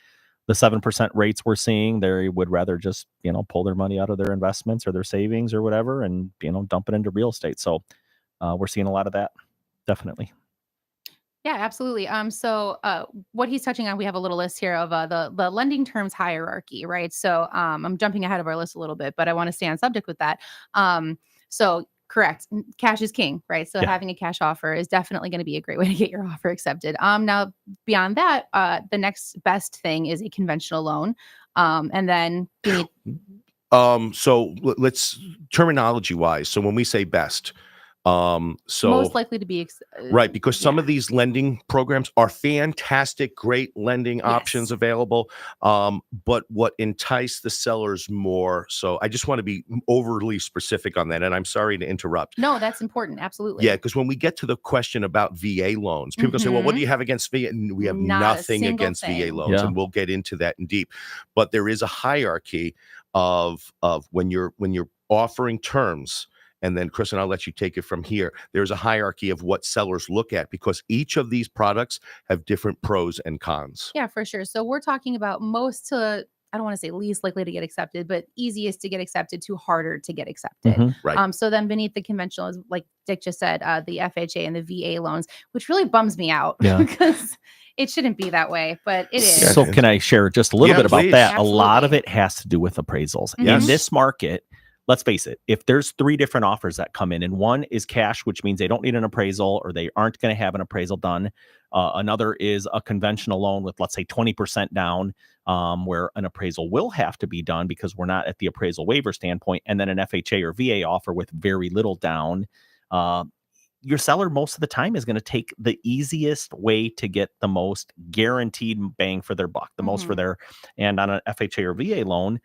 the 7% rates we're seeing. They would rather just pull their money out of their investments or their savings or whatever, and dump it into real estate. So we're seeing a lot of that, definitely. Yeah, absolutely. So what he's touching on, we have a little list here of the lending terms hierarchy, right? So I'm jumping ahead of our list a little bit, but I want to stay on subject with that. So correct, cash is king, right? So Yeah. having a cash offer is definitely going to be a great way to get your offer accepted. Now beyond that, the next best thing is a conventional loan, and then you need So let's terminology wise. So when we say best, most likely to be right, because some yeah. of these lending programs are fantastic, great lending options Yes. available. But what entice the sellers more? So I just want to be overly specific on that, and I'm sorry to interrupt. No, that's important. Absolutely. Yeah, because when we get to the question about VA loans, people say, "Well, what do you have against VA?" And we have Not a nothing single against VA thing. loans, Yeah. and we'll get into that in deep. But there is a hierarchy of when you're offering terms. And then, Chris, and I'll let you take it from here. There's a hierarchy of what sellers look at because each of these products have different pros and cons. Yeah, for sure. So we're talking about I don't want to say least likely to get accepted, but easiest to get accepted to harder to get accepted. Mhm. Right. So then beneath the conventional is, like Dick just said, the FHA and the VA loans, which really bums me out Yeah. because it shouldn't be that way, but it is. So can I share just a little Yeah, bit about please. that? A lot of Absolutely. it has to do with appraisals. Yes. In this market, let's face it, if there's 3 different offers that come in, and one is cash, which means they don't need an appraisal or they aren't going to have an appraisal done. Another is a conventional loan with, let's say, 20% down, where an appraisal will have to be done because we're not at the appraisal waiver standpoint. And then an FHA or VA offer with very little down. Your seller most of the time is going to take the easiest way to get the most guaranteed bang for their buck, the most for their, and on an FHA or VA loan,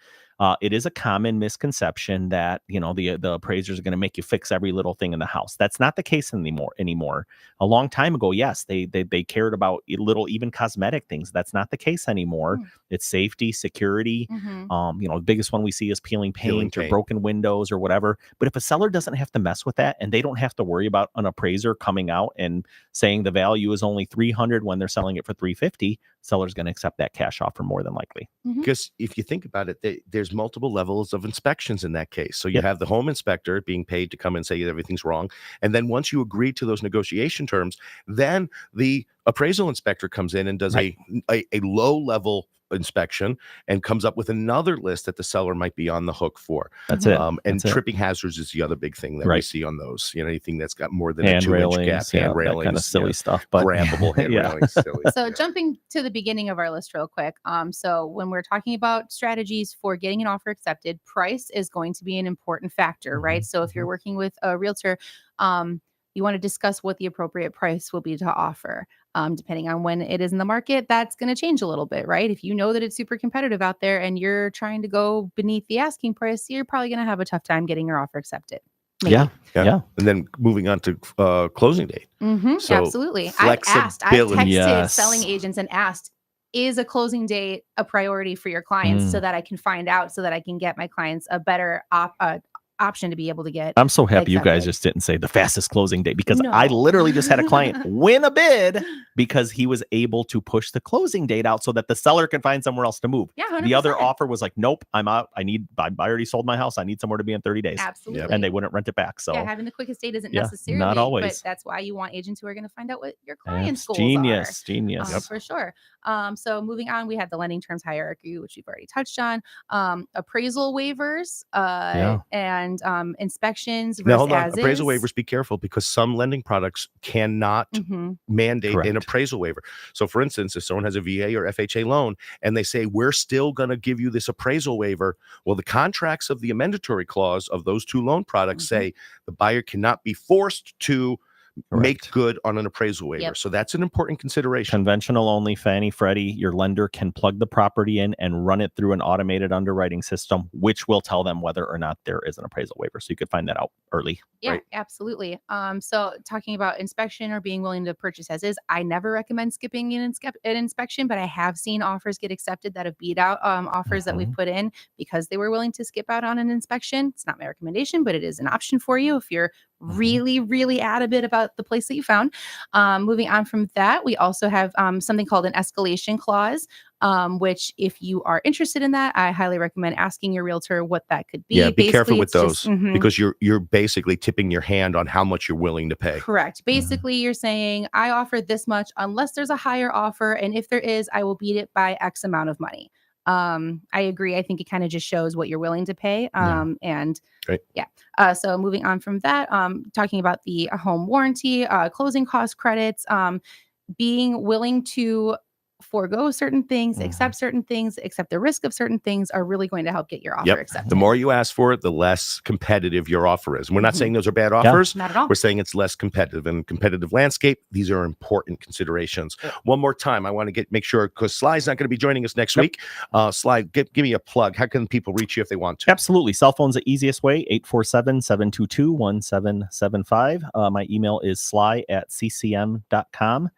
it is a common misconception that, the appraisers are going to make you fix every little thing in the house. That's not the case anymore. A long time ago, yes, they cared about little, even cosmetic things. That's not the case anymore. It's safety, security. The biggest one we see is peeling paint or broken windows or whatever. But if a seller doesn't have to mess with that and they don't have to worry about an appraiser coming out and saying the value is only $300 when they're selling it for $350, seller's going to accept that cash offer more than likely. Because if you think about it, there's multiple levels of inspections in that case. So you Yep. have the home inspector being paid to come and say everything's wrong. And then once you agree to those negotiation terms, then the appraisal inspector comes in and does a low level inspection and comes up with another list that the seller might be on the hook for. That's it. And That's it. tripping hazards is the other big thing that we Right. see on those. Anything that's got more than a Hand 2-inch railings, gap, hand that railings, kind of silly stuff. But grabbable hand yeah. railings, silly. So jumping to the beginning of our list real quick. So when we're talking about strategies for getting an offer accepted, price is going to be an important factor, right? So if you're working with a realtor, you want to discuss what the appropriate price will be to offer. Depending on when it is in the market, that's going to change a little bit, right? If you know that it's super competitive out there and you're trying to go beneath the asking price, you're probably going to have a tough time getting your offer accepted. Maybe. Yeah. And then moving on to closing date. So Absolutely. I've flexibility. texted Yes. selling agents and asked, is a closing date a priority for your clients so that I can find out, so that I can get my clients a better option to be able to get. I'm so happy you guys accepted. just didn't say the fastest closing date, because No. I literally just had a client win a bid because he was able to push the closing date out so that the seller can find somewhere else to move. Yeah, 100%. The other offer was like, nope, I'm out. I already sold my house. I need somewhere to be in 30 days. Absolutely. And they wouldn't rent it back. So yeah, having the quickest date isn't Yeah, necessarily, not always. but that's why you want agents who are going to find out what your clients' that's goals genius. are. For sure. So moving on, we had the lending terms hierarchy, which we've already touched on. Appraisal waivers and inspections Now, versus hold on. as Appraisal is. waivers, be careful because some lending products cannot mandate an Correct. appraisal waiver. So, for instance, if someone has a VA or FHA loan and they say, we're still going to give you this appraisal waiver, well, the contracts of the amendatory clause of those two loan products say the buyer cannot be forced to make good on an appraisal waiver. So that's an important consideration. Conventional only, Fannie, Freddie, your lender can plug the property in and run it through an automated underwriting system, which will tell them whether or not there is an appraisal waiver. So you could find that out early. Yeah, right? absolutely. So talking about inspection or being willing to purchase as is, I never recommend skipping an inspection, but I have seen offers get accepted that have beat out offers that we've put in because they were willing to skip out on an inspection. It's not my recommendation, but it is an option for you if you're really, really adamant about the place that you found. Moving on from that, we also have something called an escalation clause, which if you are interested in that, I highly recommend asking your realtor what that could be. Yeah, be careful Basically, with it's those just, because you're basically tipping your hand on how much you're willing to pay. correct. Basically, you're saying, I offer this much unless there's a higher offer. And if there is, I will beat it by X amount of money. I agree. I think it kind of just shows what you're willing to pay. And Great. so moving on from that, talking about the home warranty, closing cost credits, being willing to forego certain things, accept certain things, accept the risk of certain things are really going to help get your offer accepted. The more you ask for it, the less competitive your offer is. And we're not saying those are bad offers. Not at all. We're saying it's less competitive. And competitive landscape, these are important considerations. One more time, I want to make sure, because Sly's not going to be joining us next week. Sly, give me a plug. How can people reach you if they want to? Absolutely. Cell phone's the easiest way, 847-722-1775. My email is sly@ccm.com.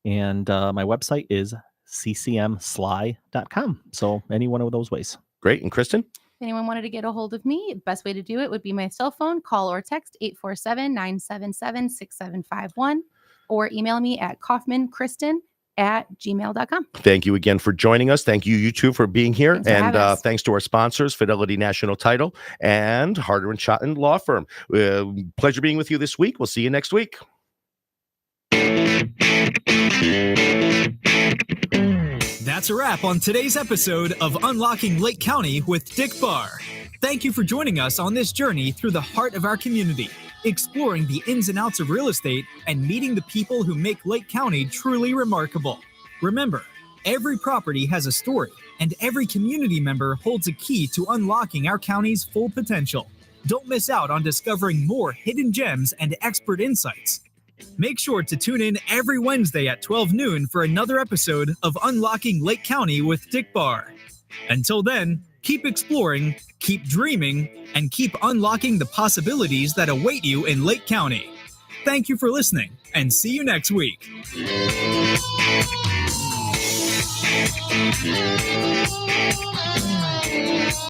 And my website is ccmsly.com. So any one of those ways. Great. And Kristen? If anyone wanted to get a hold of me, the best way to do it would be my cell phone, call or text 847-977-6751, or email me at kaufmankristen@gmail.com. Thank you again for joining us. Thank you, you two, for being here. Thanks for having us. Thanks to our sponsors, Fidelity National Title and Harder & Schotten Law Firm. Pleasure being with you this week. We'll see you next week. That's a wrap on today's episode of Unlocking Lake County with Dick Barr. Thank you for joining us on this journey through the heart of our community, exploring the ins and outs of real estate and meeting the people who make Lake County truly remarkable. Remember, every property has a story, and every community member holds a key to unlocking our county's full potential. Don't miss out on discovering more hidden gems and expert insights. Make sure to tune in every Wednesday at 12 noon for another episode of Unlocking Lake County with Dick Barr. Until then, keep exploring, keep dreaming, and keep unlocking the possibilities that await you in Lake County. Thank you for listening, and see you next week.